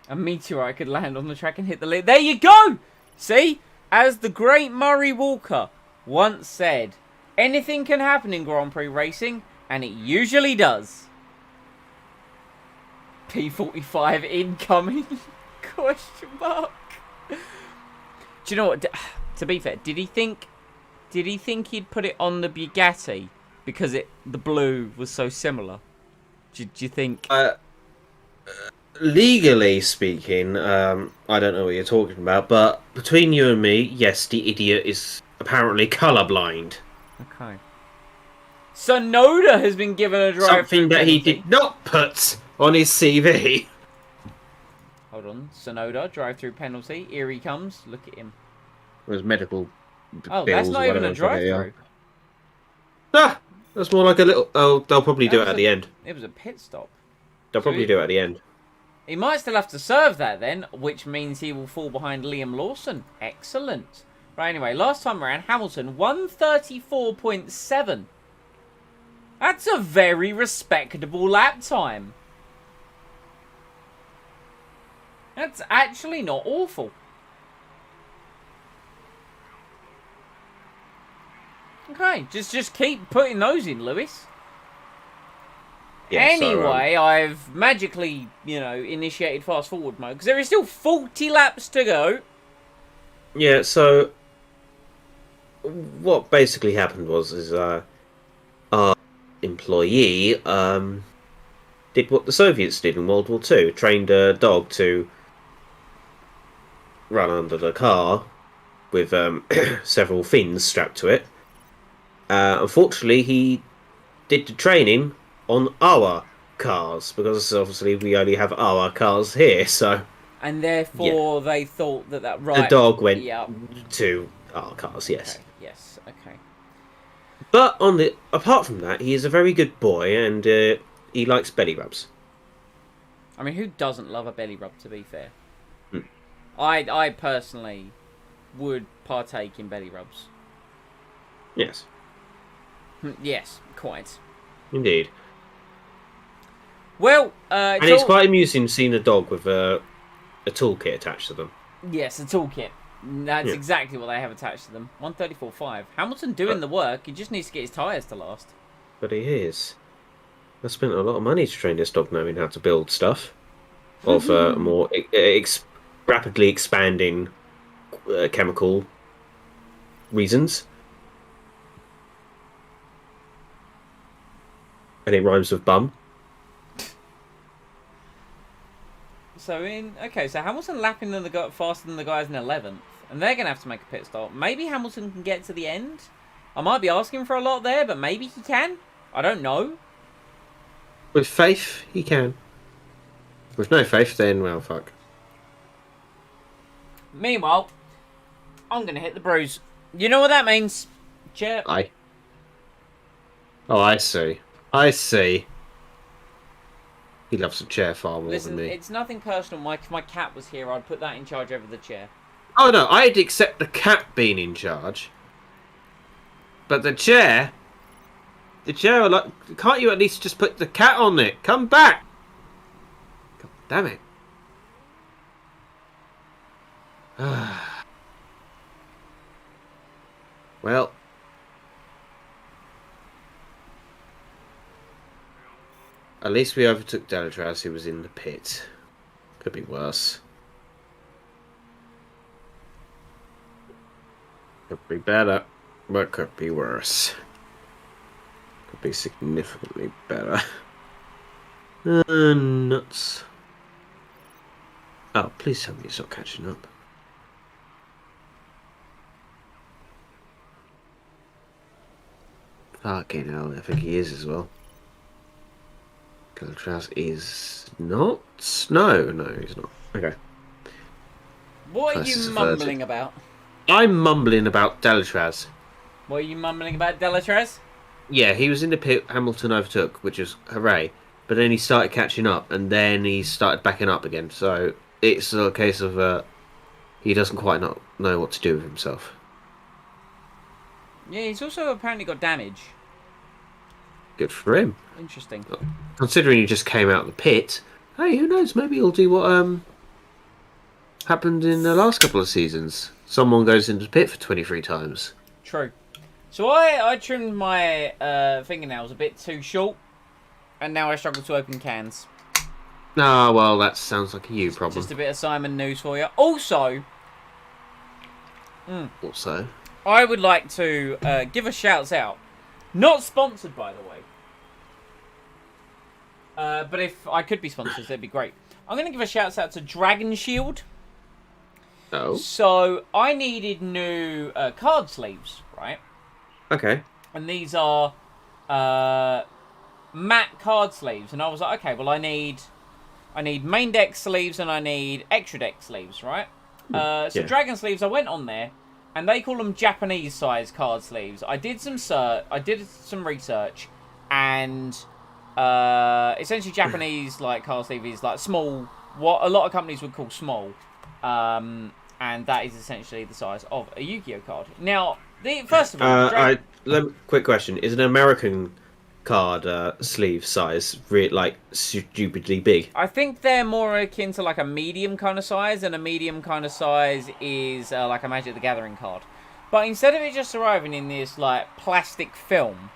a meteorite could land on the track and hit the lid. There you go! See? As the great Murray Walker once said, anything can happen in Grand Prix racing, and it usually does. P45 incoming? Question mark. Do you know what? To be fair, did he think he'd put it on the Bugatti because the blue was so similar? Do you think? Legally speaking, I don't know what you're talking about, but between you and me, yes, the idiot is apparently colourblind. Okay. Sonoda has been given a drive. Something that he did not put on his CV. Hold on, Sonoda drive-through penalty. Here he comes. Look at him. It was medical. Oh, bills that's or not even whatever a the fuck they are. drive-through. Ah, that's more like a little. Oh, they'll probably do it at the end. It was a pit stop. They'll probably do it at the end. He might still have to serve that then, which means he will fall behind Liam Lawson. Excellent. Right, anyway, last time around, Hamilton 134.7. That's a very respectable lap time. That's actually not awful. Okay, just keep putting those in, Lewis. Yeah, Anyway, I've magically, initiated fast forward mode because there is still 40 laps to go. Yeah, so what basically happened is our employee did what the Soviets did in World War II, trained a dog to run under the car with several fins strapped to it. Unfortunately, he did the training on our cars because obviously we only have our cars here, so And therefore they thought that the dog went Yeah. to our cars, yes. Okay. Yes, okay. But apart from that, he is a very good boy and he likes belly rubs. I mean, who doesn't love a belly rub, to be fair? Hmm. I personally would partake in belly rubs. Yes, Yes, quite. indeed. Well, And it's quite amusing seeing a dog with a toolkit attached to them. Yes, a toolkit. That's Yeah. exactly what they have attached to them. 134.5. Hamilton doing the work. He just needs to get his tyres to last. But he is. I spent a lot of money to train this dog knowing how to build stuff of more rapidly expanding chemical reasons. And it rhymes with bum. So so Hamilton lapping faster than the guys in 11th, and they're gonna have to make a pit stop. Maybe Hamilton can get to the end. I might be asking for a lot there, but maybe he can. I don't know. With faith, he can. With no faith, then, well, fuck. Meanwhile, I'm gonna hit the bruise. You know what that means? Chair. Oh, I see. I see. He loves the chair far more Listen, than me. it's nothing personal. If my cat was here, I'd put that in charge over the chair. Oh no, I'd accept the cat being in charge. But the chair, like, can't you at least just put the cat on it? Come back! God damn it. Well. At least we overtook Delatraz, who was in the pit. Could be worse. Could be better, but could be worse. Could be significantly better. Nuts. Oh, please tell me it's not catching up. Fucking hell, I think he is as well. Delatraz is not? No, he's not. Okay. What are First you is mumbling about? I'm mumbling about Delatraz. What are you mumbling about, Delatraz? Yeah, he was in the pit Hamilton overtook, which is hooray. But then he started catching up, and then he started backing up again. So it's a case of he doesn't quite not know what to do with himself. Yeah, he's also apparently got damage. Good for him. Interesting. Considering he just came out of the pit, hey, who knows? Maybe he'll do what happened in the last couple of seasons. Someone goes into the pit for 23 times. True. So I trimmed my fingernails a bit too short, and now I struggle to open cans. Ah, well, that sounds like a you problem. Just a bit of Simon news for you. Also, Also, I would like to give a shout out. Not sponsored, by the way. But if I could be sponsored, that'd be great. I'm going to give a shout out to Dragon Shield. oh, So I needed new card sleeves, right? okay. And these are matte card sleeves. And I was like, okay, well I need main deck sleeves and I need extra deck sleeves, right? So yeah. Dragon sleeves, I went on there, and they call them Japanese size card sleeves. I did some research, and essentially Japanese like card sleeve is like small, what a lot of companies would call small, and that is essentially the size of a Yu-Gi-Oh card. Now, first of all, quick question: is an American card sleeve size like stupidly big? I think they're more akin to like a medium kind of size, and a medium kind of size is like a Magic the Gathering card. But instead of it just arriving in this like plastic film,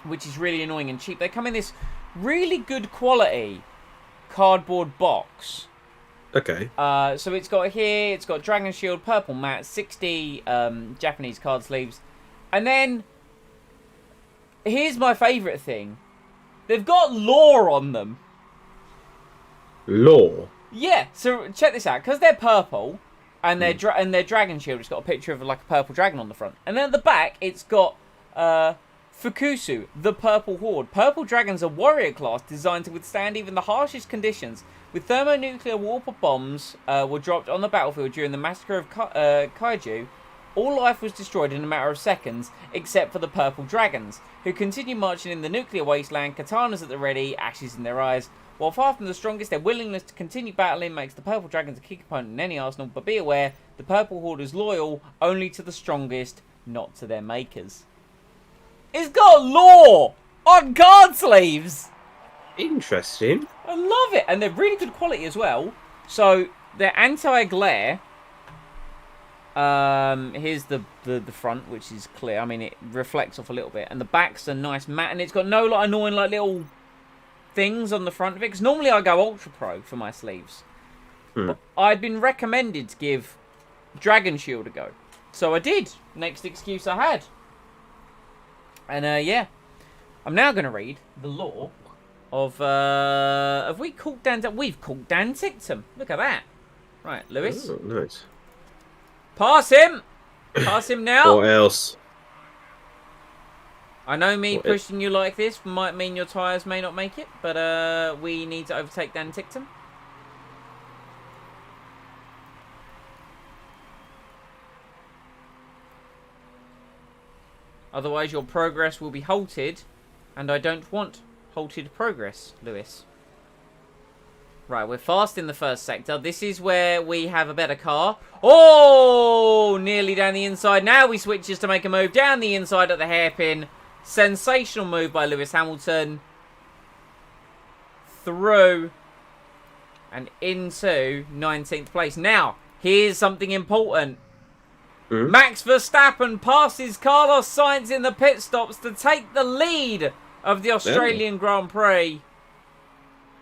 which is really annoying and cheap, they come in this really good quality cardboard box. Okay. So it's got Dragon Shield, purple matte, 60 Japanese card sleeves, and then here's my favourite thing. They've got lore on them. Lore. Yeah, so check this out. Because they're purple, and their Dragon Shield has got a picture of like a purple dragon on the front. And then at the back, it's got Fukusu, the Purple Horde. Purple dragons are warrior class designed to withstand even the harshest conditions. With thermonuclear warp bombs were dropped on the battlefield during the massacre of Kaiju, all life was destroyed in a matter of seconds, except for the purple dragons, who continue marching in the nuclear wasteland, katanas at the ready, ashes in their eyes. While far from the strongest, their willingness to continue battling makes the purple dragons a key component in any arsenal, but be aware, the purple horde is loyal only to the strongest, not to their makers. It's got lore on card sleeves! Interesting. I love it, and they're really good quality as well. So they're anti-glare. Here's the front, which is clear. I mean, it reflects off a little bit, and the back's a nice matte, and it's got no like annoying like little things on the front of it. Because normally I go Ultra Pro for my sleeves, but I'd been recommended to give Dragon Shield a go, so I did. Next excuse I had, and yeah, I'm now going to read the lore of have we caught Dan? We've caught Dan Tictum. Look at that. Right, Lewis. Oh, nice. Pass him! Pass him now! What else? I know me What pushing you like this might mean your tyres may not make it, but we need to overtake Dan Tictum. Otherwise your progress will be halted, and I don't want halted progress, Lewis. Right, we're fast in the first sector. This is where we have a better car. Oh, nearly down the inside. Now he switches to make a move down the inside at the hairpin. Sensational move by Lewis Hamilton. Through and into 19th place. Now, here's something important. Max Verstappen passes Carlos Sainz in the pit stops to take the lead of the Australian Grand Prix.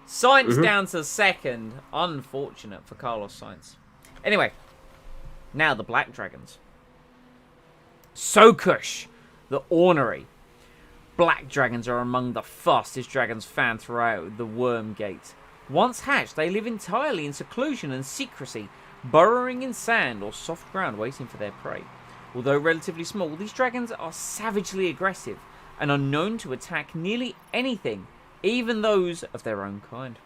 Sainz down to second. Unfortunate for Carlos Sainz. Anyway, now the Black Dragons. Sokush, the ornery. Black Dragons are among the fastest dragons found throughout the Wormgate. Once hatched, they live entirely in seclusion and secrecy, burrowing in sand or soft ground waiting for their prey. Although relatively small, these dragons are savagely aggressive and are known to attack nearly anything, even those of their own kind.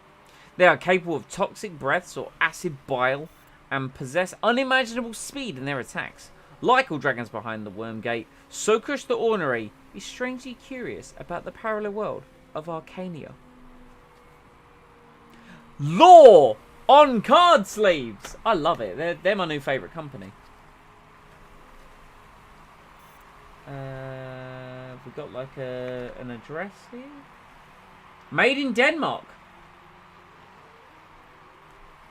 They are capable of toxic breaths or acid bile and possess unimaginable speed in their attacks. Like all dragons behind the Wormgate, Sokush the Ornery is strangely curious about the parallel world of Arcania. Lore on card sleeves! I love it. They're my new favourite company. We've got like an address here. Made in Denmark.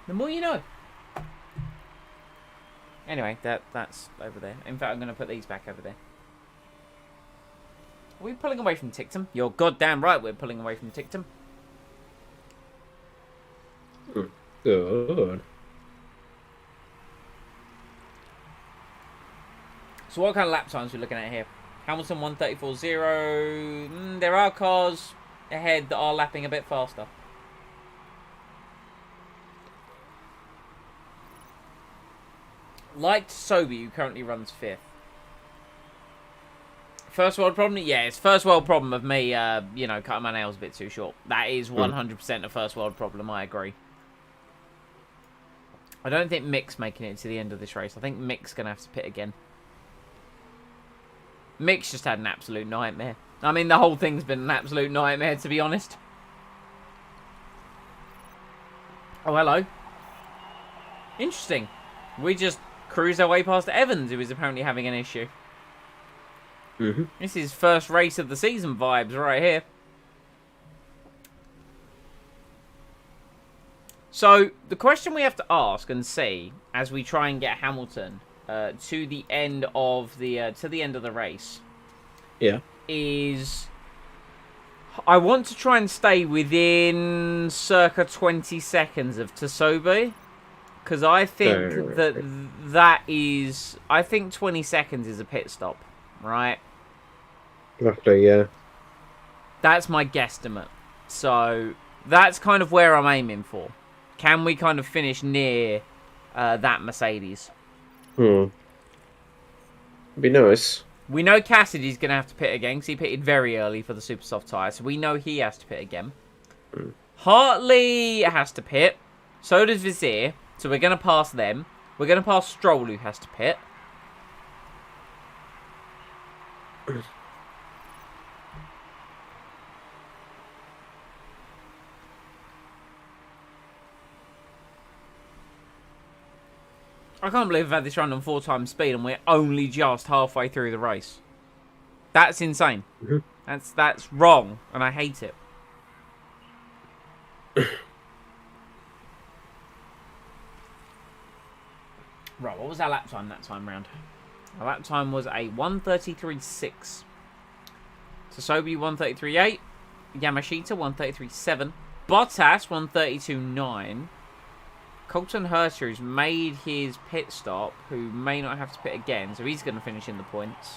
The more you know. Anyway, that's over there. In fact, I'm going to put these back over there. Are we pulling away from Tictum? You're goddamn right we're pulling away from Tictum. Good. So what kind of lap times are we looking at here? Hamilton 1:34.0. There are cars ahead that are lapping a bit faster. Like Sobi, who currently runs 5th. First world problem? Yeah, it's first world problem of me, you know, cutting my nails a bit too short. That is 100% a first world problem, I agree. I don't think Mick's making it to the end of this race. I think Mick's going to have to pit again. Mick's just had an absolute nightmare. I mean, the whole thing's been an absolute nightmare, to be honest. Oh, hello. Interesting. We just cruised our way past Evans, who is apparently having an issue. This is first race of the season vibes right here. So, the question we have to ask and see as we try and get Hamilton to the end of the race, is I want to try and stay within circa 20 seconds of Tsunoda, because I think that is, I think 20 seconds is a pit stop, right? Roughly, yeah. That's my guesstimate. So that's kind of where I'm aiming for. Can we kind of finish near that Mercedes? Be nice. We know Cassidy's going to have to pit again because he pitted very early for the super soft tyre. So we know he has to pit again. Hartley has to pit. So does Vizier. So we're going to pass them. We're going to pass Stroll, who has to pit. I can't believe I've had this run on 4 times speed and we're only just halfway through the race. That's insane. That's wrong, and I hate it. Right, what was our lap time that time round? Our lap time was a 1:33.6. Tsunobi 1:33.8. Yamashita 1:33.7. Bottas 1:32.9. Colton Herta, who's made his pit stop, who may not have to pit again, so he's going to finish in the points.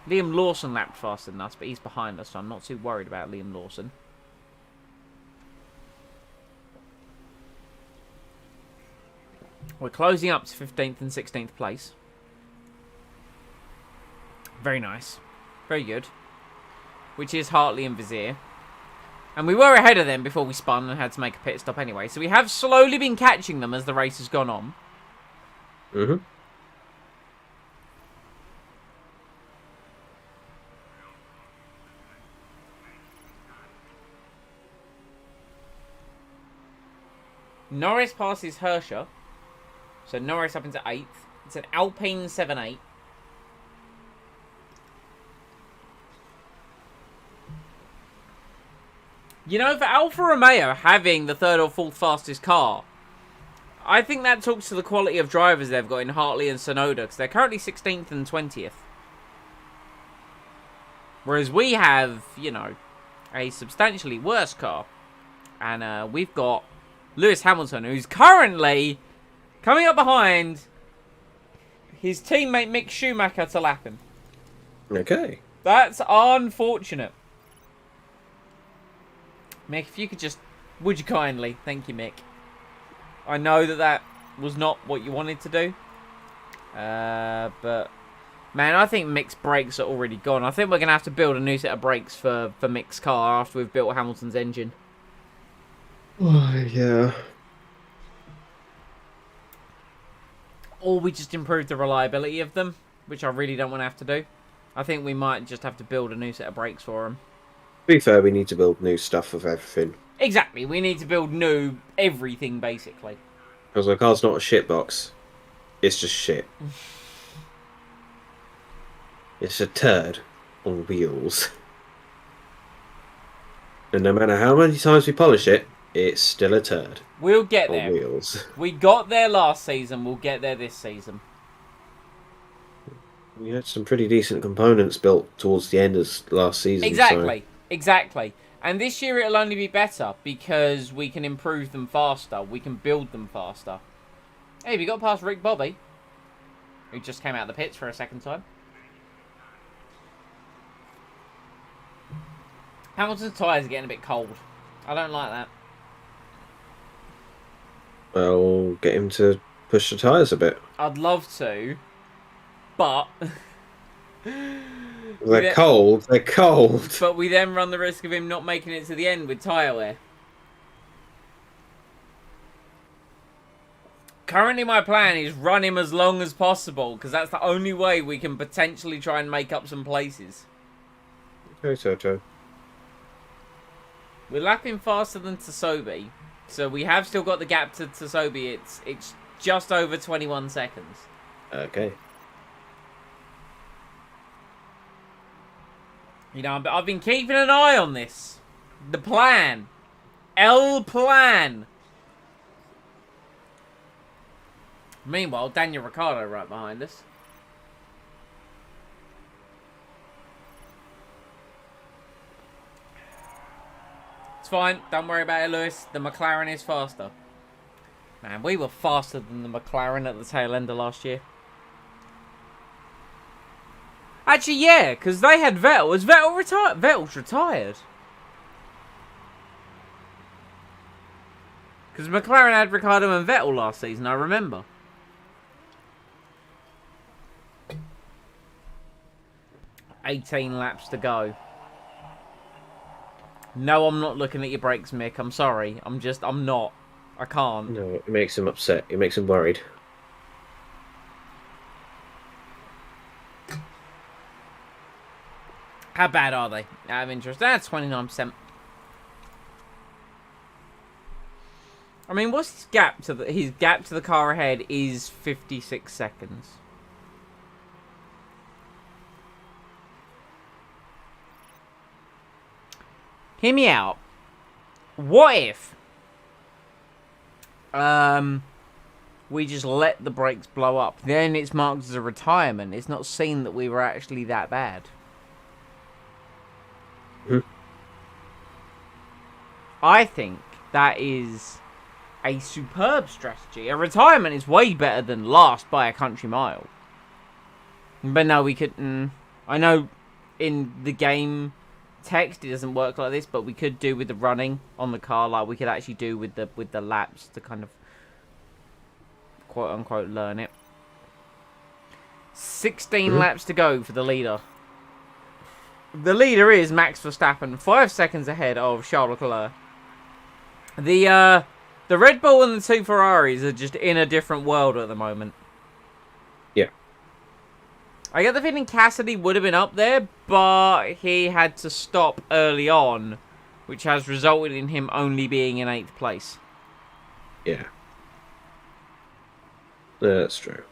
Liam Lawson lapped faster than us, but he's behind us, so I'm not too worried about Liam Lawson. We're closing up to 15th and 16th place. Very nice. Very good. Which is Hartley and Vizier. And we were ahead of them before we spun and had to make a pit stop anyway. So we have slowly been catching them as the race has gone on. Mm-hmm. Norris passes Hirscher. So Norris up into 8th. It's an Alpine 7-8. You know, for Alfa Romeo having the 3rd or 4th fastest car, I think that talks to the quality of drivers they've got in Hartley and Tsunoda, because they're currently 16th and 20th. Whereas we have, you know, a substantially worse car. And we've got Lewis Hamilton, who's currently coming up behind his teammate Mick Schumacher to lap him. Okay. That's unfortunate. Mick, if you could just... Would you kindly? Thank you, Mick. I know that that was not what you wanted to do. But... Man, I think Mick's brakes are already gone. I think we're going to have to build a new set of brakes for Mick's car after we've built Hamilton's engine. Oh, yeah. Or we just improve the reliability of them, which I really don't want to have to do. I think we might just have to build a new set of brakes for them. To be fair, we need to build new stuff of everything. Exactly, we need to build new everything, basically. Because our car's not a shit box. It's just shit. It's a turd on wheels. And no matter how many times we polish it, it's still a turd We'll get on there. wheels. We got there last season, we'll get there this season. We had some pretty decent components built towards the end of last season. Exactly, exactly. And this year it'll only be better because we can improve them faster. We can build them faster. Hey, we got past Rick Bobby, who just came out of the pits for a second time. Hamilton's tyres are getting a bit cold. I don't like that. Well, get him to push the tyres a bit. I'd love to, but... They're cold. They're cold. But we then run the risk of him not making it to the end with tyre wear. Currently my plan is run him as long as possible, because that's the only way we can potentially try and make up some places. Okay, Toto. We're lapping faster than Tsunobi, so we have still got the gap to Tsunobi. It's just over 21 seconds. Okay. You know, I've been keeping an eye on this. The plan. El Plan. Meanwhile, Daniel Ricciardo right behind us. It's fine. Don't worry about it, Lewis. The McLaren is faster. Man, we were faster than the McLaren at the tail end of last year. Actually, yeah, because they had Vettel. Was Vettel retired? Vettel's retired. Because McLaren had Ricciardo and Vettel last season, I remember. $18 laps to go. No, I'm not looking at your brakes, Mick. I'm sorry. I'm not. I can't. No, it makes him upset. It makes him worried. How bad are they? Out of interest. That's 29%. I mean, what's his gap to the car ahead is 56 seconds. Hear me out. What if we just let the brakes blow up. Then it's marked as a retirement. It's not seen that we were actually that bad. I think that is a superb strategy. A retirement is way better than last by a country mile. But no, we could... I know in the game text it doesn't work like this, but we could do with the running on the car, like we could actually do with the laps to kind of quote unquote learn it. 16 laps to go for the leader. The leader is Max Verstappen, 5 seconds ahead of Charles Leclerc. The Red Bull and the two Ferraris are just in a different world at the moment. Yeah. I get the feeling Cassidy would have been up there, but he had to stop early on, which has resulted in him only being in 8th place. Yeah. That's true.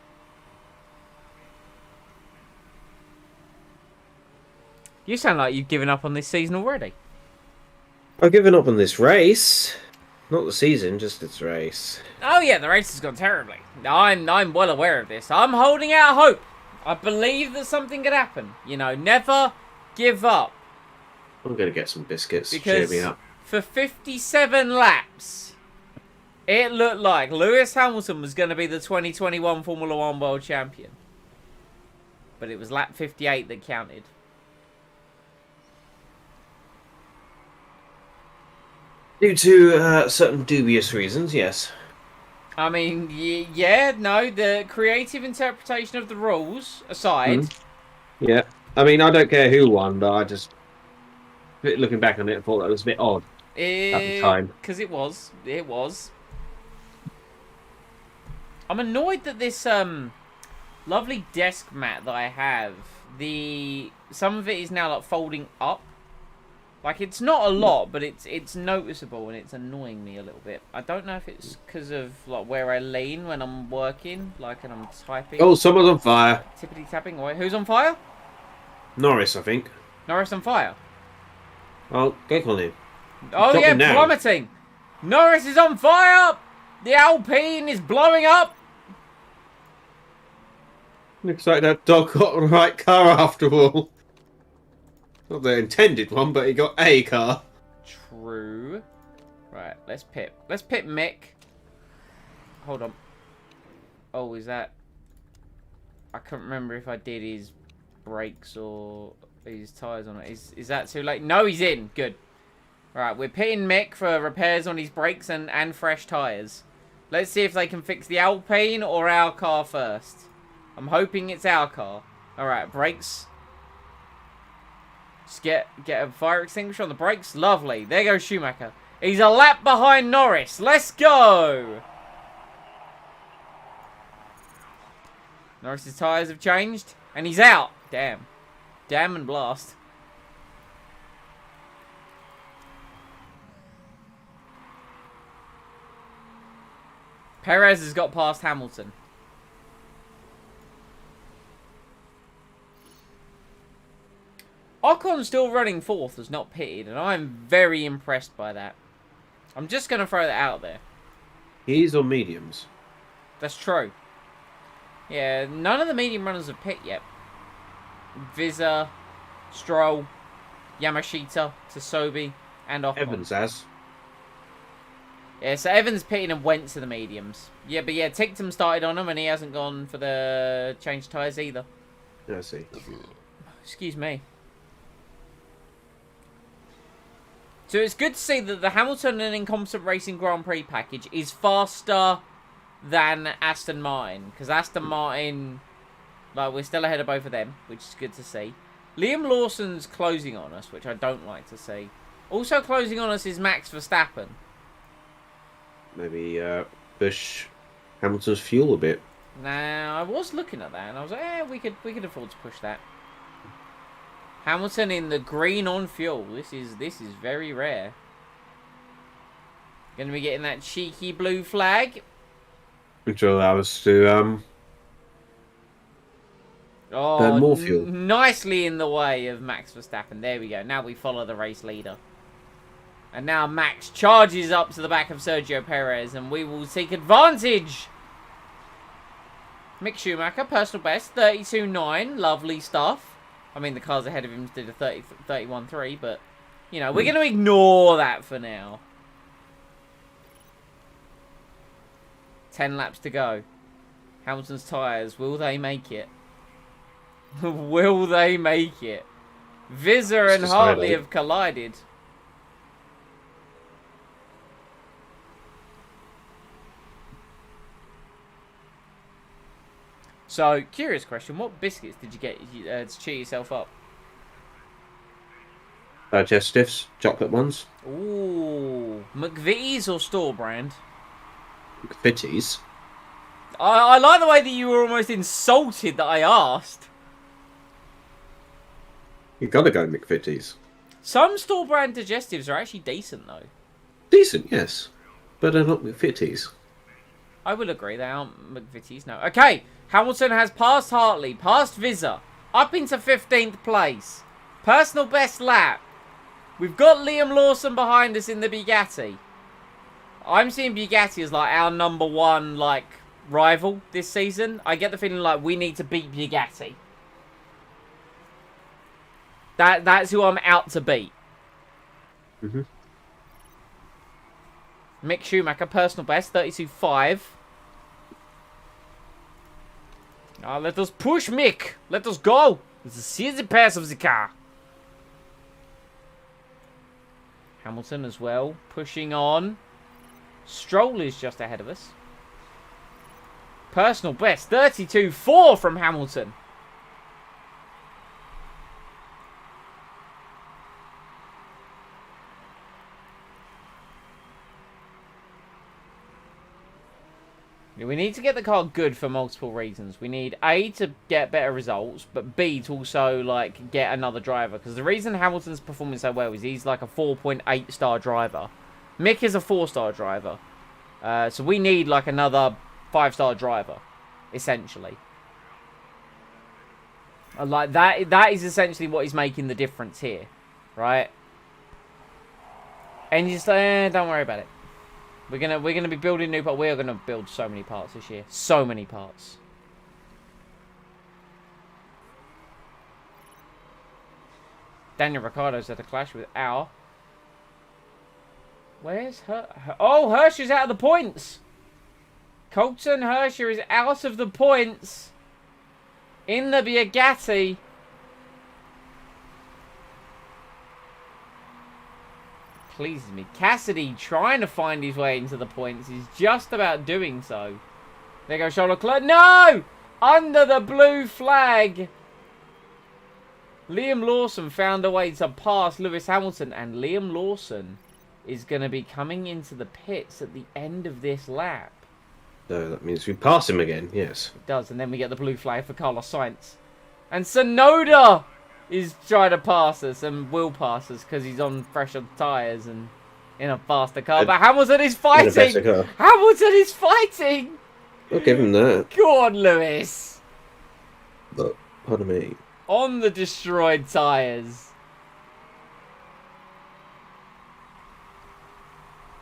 You sound like you've given up on this season already. I've given up on this race. Not the season, just its race. Oh yeah, the race has gone terribly. I'm well aware of this. I'm holding out hope. I believe that something could happen. You know, never give up. I'm going to get some biscuits to Because cheer me up. for 57 laps, it looked like Lewis Hamilton was going to be the 2021 Formula One World Champion. But it was lap 58 that counted. Due to certain dubious reasons, yes. I mean, yeah, no, the creative interpretation of the rules aside. Yeah. I mean, I don't care who won, but I just... Looking back on it, I thought that was a bit odd at the time. Because it was. I'm annoyed that this lovely desk mat that I have, some of it is now like folding up. Like, it's not a lot, but it's noticeable and it's annoying me a little bit. I don't know if it's because of like where I lean when I'm working, like, and I'm typing. Oh, someone's on fire. Tippity tapping away. Who's on fire? Norris, I think. Norris on fire. Oh, click on him. Oh Drop yeah, him down. plummeting. Norris is on fire. The Alpine is blowing up. Looks like that dog got the right car after all. Not the intended one, but he got a car. True. Right, let's pit. Let's pit Mick. Hold on. Oh, is that... I can't remember if I did his brakes or his tyres on it. Is that too late? No, he's in. Good. Right, we're pitting Mick for repairs on his brakes and fresh tyres. Let's see if they can fix the Alpine or our car first. I'm hoping it's our car. Alright, brakes. Just get a fire extinguisher on the brakes. Lovely. There goes Schumacher. He's a lap behind Norris. Let's go. Norris's tyres have changed. And he's out. Damn. Damn and blast. Perez has got past Hamilton. Ocon still running fourth has not pitted, and I'm very impressed by that. I'm just going to throw that out there. He's on mediums. That's true. Yeah, none of the medium runners have pit yet. Visa, Stroll, Yamashita, Tsunobi, and Ocon. Evans has. Yeah, so Evans pitted and went to the mediums. Yeah, but yeah, Tictum started on him, and he hasn't gone for the change tyres either. I see. Excuse me. So it's good to see that the Hamilton and Incompetent Racing Grand Prix package is faster than Aston Martin. Because Aston Martin, like, we're still ahead of both of them, which is good to see. Liam Lawson's closing on us, which I don't like to see. Also closing on us is Max Verstappen. Maybe push Hamilton's fuel a bit. Now, I was looking at that, and I was like, we could afford to push that. Hamilton in the green on fuel. This is very rare. Going to be getting that cheeky blue flag. Which will allow us to burn more fuel. Nicely in the way of Max Verstappen. There we go. Now we follow the race leader. And now Max charges up to the back of Sergio Perez, and we will take advantage Mick Schumacher, personal best, 32.9. Lovely stuff. I mean, the cars ahead of him did a 31.3, but, you know, we're going to ignore that for now. 10 laps to go. Hamilton's tyres, will they make it? Will they make it? Visser and Hartley have collided. So, curious question. What biscuits did you get to cheer yourself up? Digestives, chocolate ones. Ooh. McVitie's or store brand? Fitties. I like the way that you were almost insulted that I asked. You gotta go McFitties. Some store brand digestives are actually decent though. Decent, yes. But they're not McFitties. I will agree, they aren't McVitie's, no. Okay, Hamilton has passed Hartley, passed Visser, up into 15th place. Personal best lap. We've got Liam Lawson behind us in the Bugatti. I'm seeing Bugatti as like our number one like rival this season. I get the feeling like we need to beat Bugatti. That's who I'm out to beat. Mm-hmm. Mick Schumacher, personal best, 32.5. Let us push Mick. Let us go. Let's see the pass of the car. Hamilton as well, pushing on. Stroll is just ahead of us. Personal best, 32.4 from Hamilton. We need to get the car good for multiple reasons. We need A, to get better results, but B, to also like get another driver. Because the reason Hamilton's performing so well is he's like a 4.8 star driver. Mick is a 4-star driver. So we need like another 5-star driver, essentially. Like that is essentially what is making the difference here, right? And you just don't worry about it. We're gonna be building new parts. We are gonna build so many parts this year. So many parts. Daniel Ricciardo's had a clash with Al. Where's her? Oh, Hirscher's out of the points. Colton Hirscher is out of the points. In the Bugatti. Pleases me. Cassidy trying to find his way into the points. He's just about doing so. There goes Charles Leclerc. No! Under the blue flag. Liam Lawson found a way to pass Lewis Hamilton. And Liam Lawson is going to be coming into the pits at the end of this lap. So that means we pass him again, yes. It does. And then we get the blue flag for Carlos Sainz. And Tsunoda is trying to pass us and will pass us because he's on fresher tyres and in a faster car. But Hamilton is fighting! Hamilton is fighting! I'll give him that. Go on, Lewis! But, pardon me. On the destroyed tyres.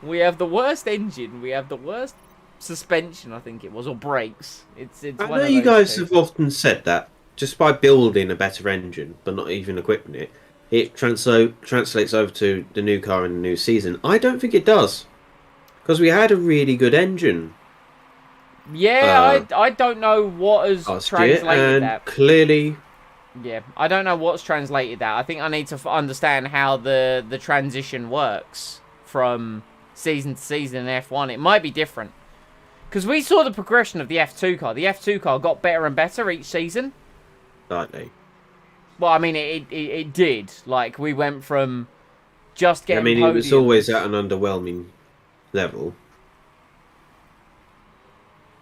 We have the worst engine. We have the worst suspension, I think it was, or brakes. It's I one know of you those guys two. have often said that just by building a better engine, but not even equipping it, it translates over to the new car in the new season. I don't think it does. Because we had a really good engine. Yeah, I don't know what has last translated year, and that. clearly... Yeah, I don't know what's translated that. I think I need to understand how the transition works from season to season in F1. It might be different. Because we saw the progression of the F2 car. The F2 car got better and better each season. Slightly. Well, I mean, it did. Like, we went from just getting it was podiums. always at an underwhelming level.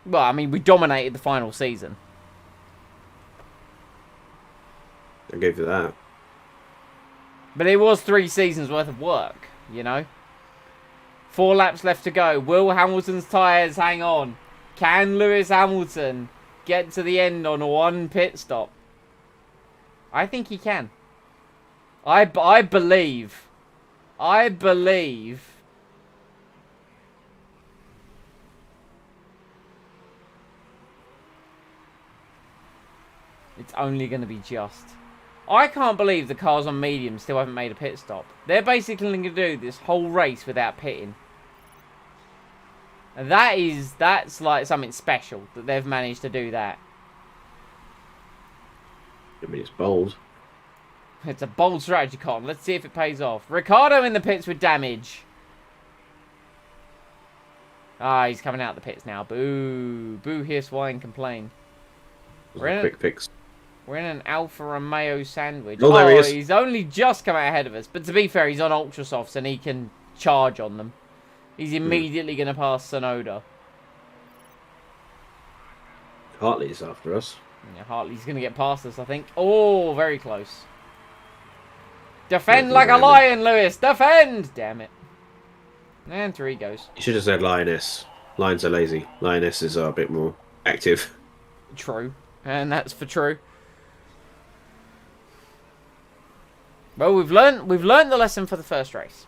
Well, I mean, we dominated the final season. I'll give you that. But it was 3 seasons worth of work, you know? 4 laps left to go. Will Hamilton's tyres hang on? Can Lewis Hamilton get to the end on 1 pit stop? I think he can. I believe. I believe. It's only going to be just. I can't believe the cars on medium still haven't made a pit stop. They're basically going to do this whole race without pitting. And that's like something special that they've managed to do that. I mean, it's bold. It's a bold strategy, Con. Let's see if it pays off. Ricardo in the pits with damage. Ah, he's coming out of the pits now. Boo. Boo, hiss, whine, complain. We're in, Quick fix. we're in an Alfa Romeo sandwich. Oh, there he is. He's only just come out ahead of us. But to be fair, he's on Ultra Softs and he can charge on them. He's immediately going to pass Sonoda. Hartley's after us. Yeah, Hartley's going to get past us, I think. Oh, very close. Defend like a lion, Lewis. Defend! Damn it. And 3 goes. You should have said lioness. Lions are lazy. Lionesses are a bit more active. True. And that's for true. Well, we've learned the lesson for the first race.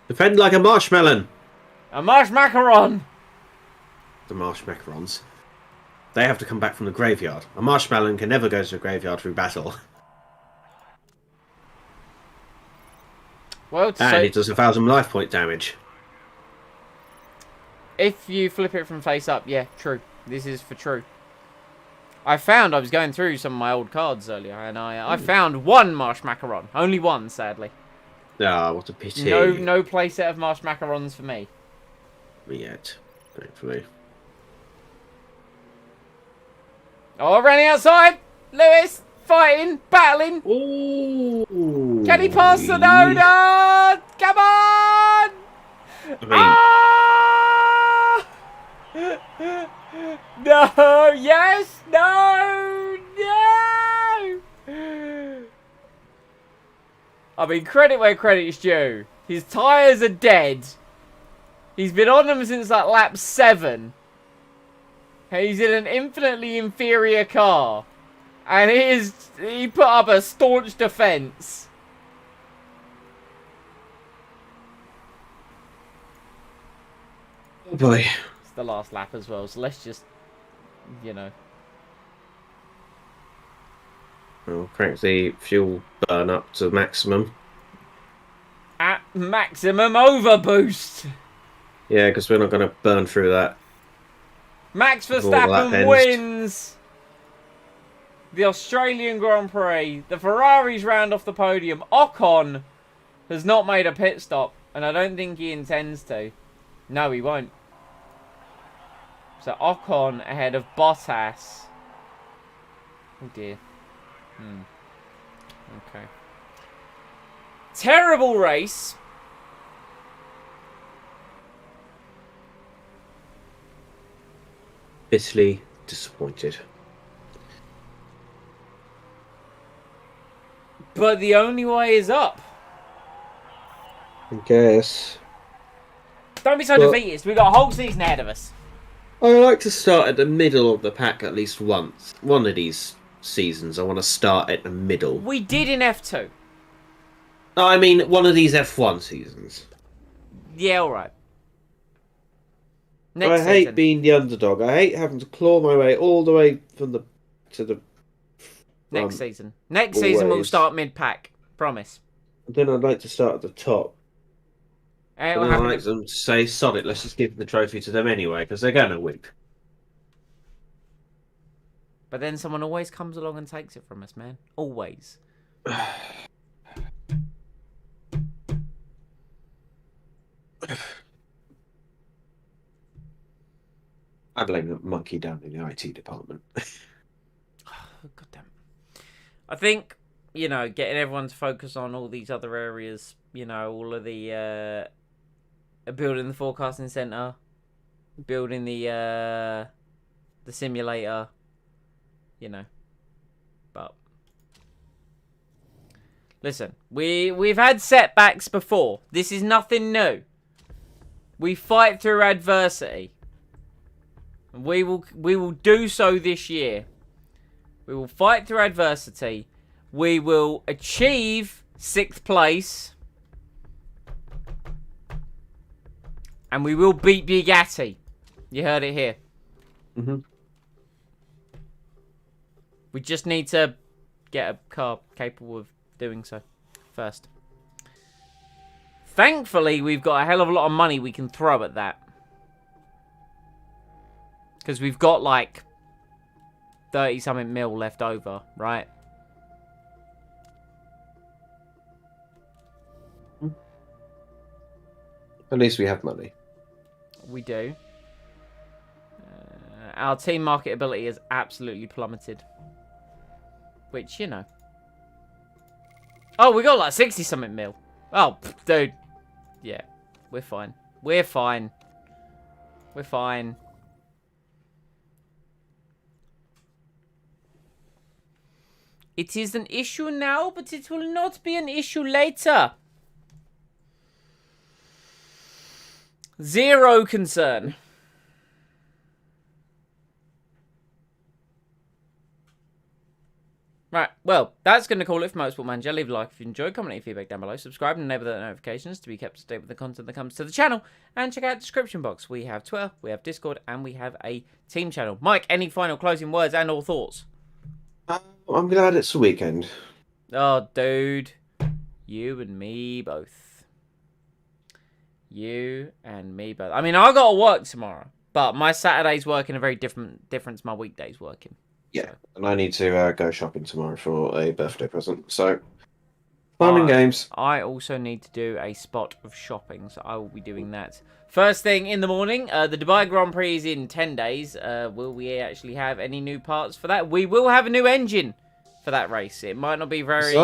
Defend like a marshmallow. A marsh macaron. The marsh macarons. They have to come back from the graveyard. A marshmallow can never go to the graveyard through battle. Well, And it does 1,000 life point damage. if you flip it from face up, yeah, true. This is for true. I was going through some of my old cards earlier, and I found one Marsh Macaron. Only one, sadly. Ah, what a pity. No playset of Marsh Macarons for me. Yet, thankfully. Oh, running outside! Lewis! Fighting! Battling! Ooh. Can he pass Sonoda? Come on! I mean, Ah! No! Yes! No! No! I mean, credit where credit's due. His tyres are dead. He's been on them since like lap 7. He's in an infinitely inferior car. And he put up a staunch defense. oh boy. It's the last lap as well, so let's just, you know. We'll crank the fuel burn up to maximum. At maximum overboost. Yeah, because we're not going to burn through that. Max Before that Verstappen ends. wins the Australian Grand Prix. The Ferraris round off the podium. Ocon has not made a pit stop, and I don't think he intends to. No, he won't. So Ocon ahead of Bottas. Oh dear. Okay. Terrible race. Bitterly disappointed. But the only way is up. I guess. Don't be so Well- defeatist. We've got a whole season ahead of us. I like to start at the middle of the pack at least once. One of these seasons, I want to start at the middle. We did in F2. No, I mean one of these F1 seasons. Yeah, alright. I Next hate season. being the underdog. I hate having to claw my way all the way from the to the. Next season. Next season we'll always. start mid-pack. Promise. Then I'd like to start at the top. And it And will then I'd happen like them to say, "Sod it, let's just give the trophy to them anyway," because they're going to win. But then someone always comes along and takes it from us, man. Always. I blame the monkey down in the IT department. God damn. I think, you know, getting everyone to focus on all these other areas, you know, all of the building the forecasting center, building the simulator, you know. But listen, we've had setbacks before. This is nothing new. We fight through adversity. We will do so this year. We will fight through adversity. We will achieve 6th place. And we will beat Bugatti. You heard it here. Mhm. We just need to get a car capable of doing so first. Thankfully, we've got a hell of a lot of money we can throw at that. Because we've got like 30-something mil left over, right? At least we have money. We do. Our team marketability has absolutely plummeted. Which, you know. Oh, we got like 60-something mil. Oh, dude. Yeah, we're fine. We're fine. We're fine. It is an issue now, but it will not be an issue later. Zero concern. Right, well, that's going to call it for Motorsport Manager. Leave a like if you enjoyed, comment any feedback down below, subscribe and enable the notifications to be kept up to date with the content that comes to the channel, and check out the description box. We have Twitter, we have Discord, and we have a team channel. Mike, any final closing words and or thoughts? I'm glad it's the weekend. Oh, dude. You and me both. You and me both. I mean, I got to work tomorrow, but my Saturday's working a very different to my weekdays working. Yeah, and I need to go shopping tomorrow for a birthday present. So, fun and games. I also need to do a spot of shopping, so I will be doing that. First thing in the morning, the Dubai Grand Prix is in 10 days. Will we actually have any new parts for that? We will have a new engine for that race. It might not be very...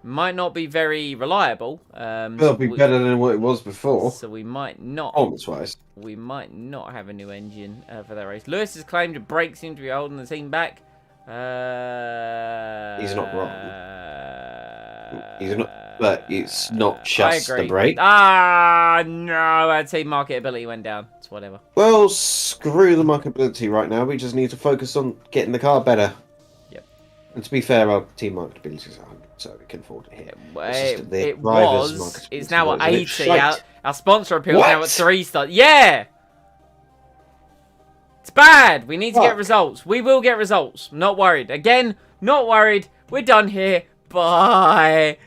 Might not be very reliable. It'll be better than what it was before. So we might not. Performance-wise. We might not have a new engine for that race. Lewis has claimed the brakes seem to be holding the team back. He's not wrong. He's not, but it's not just the brake. Ah, no, our team marketability went down. It's whatever. Well, screw the marketability right now. We just need to focus on getting the car better. Yep. And to be fair, our team marketability is 100, so we can afford it here. It's now at 80. Our sponsor appeal is now at 3 stars. Yeah! It's bad. We need to get results. We will get results. Not worried. Again, not worried. We're done here. Bye.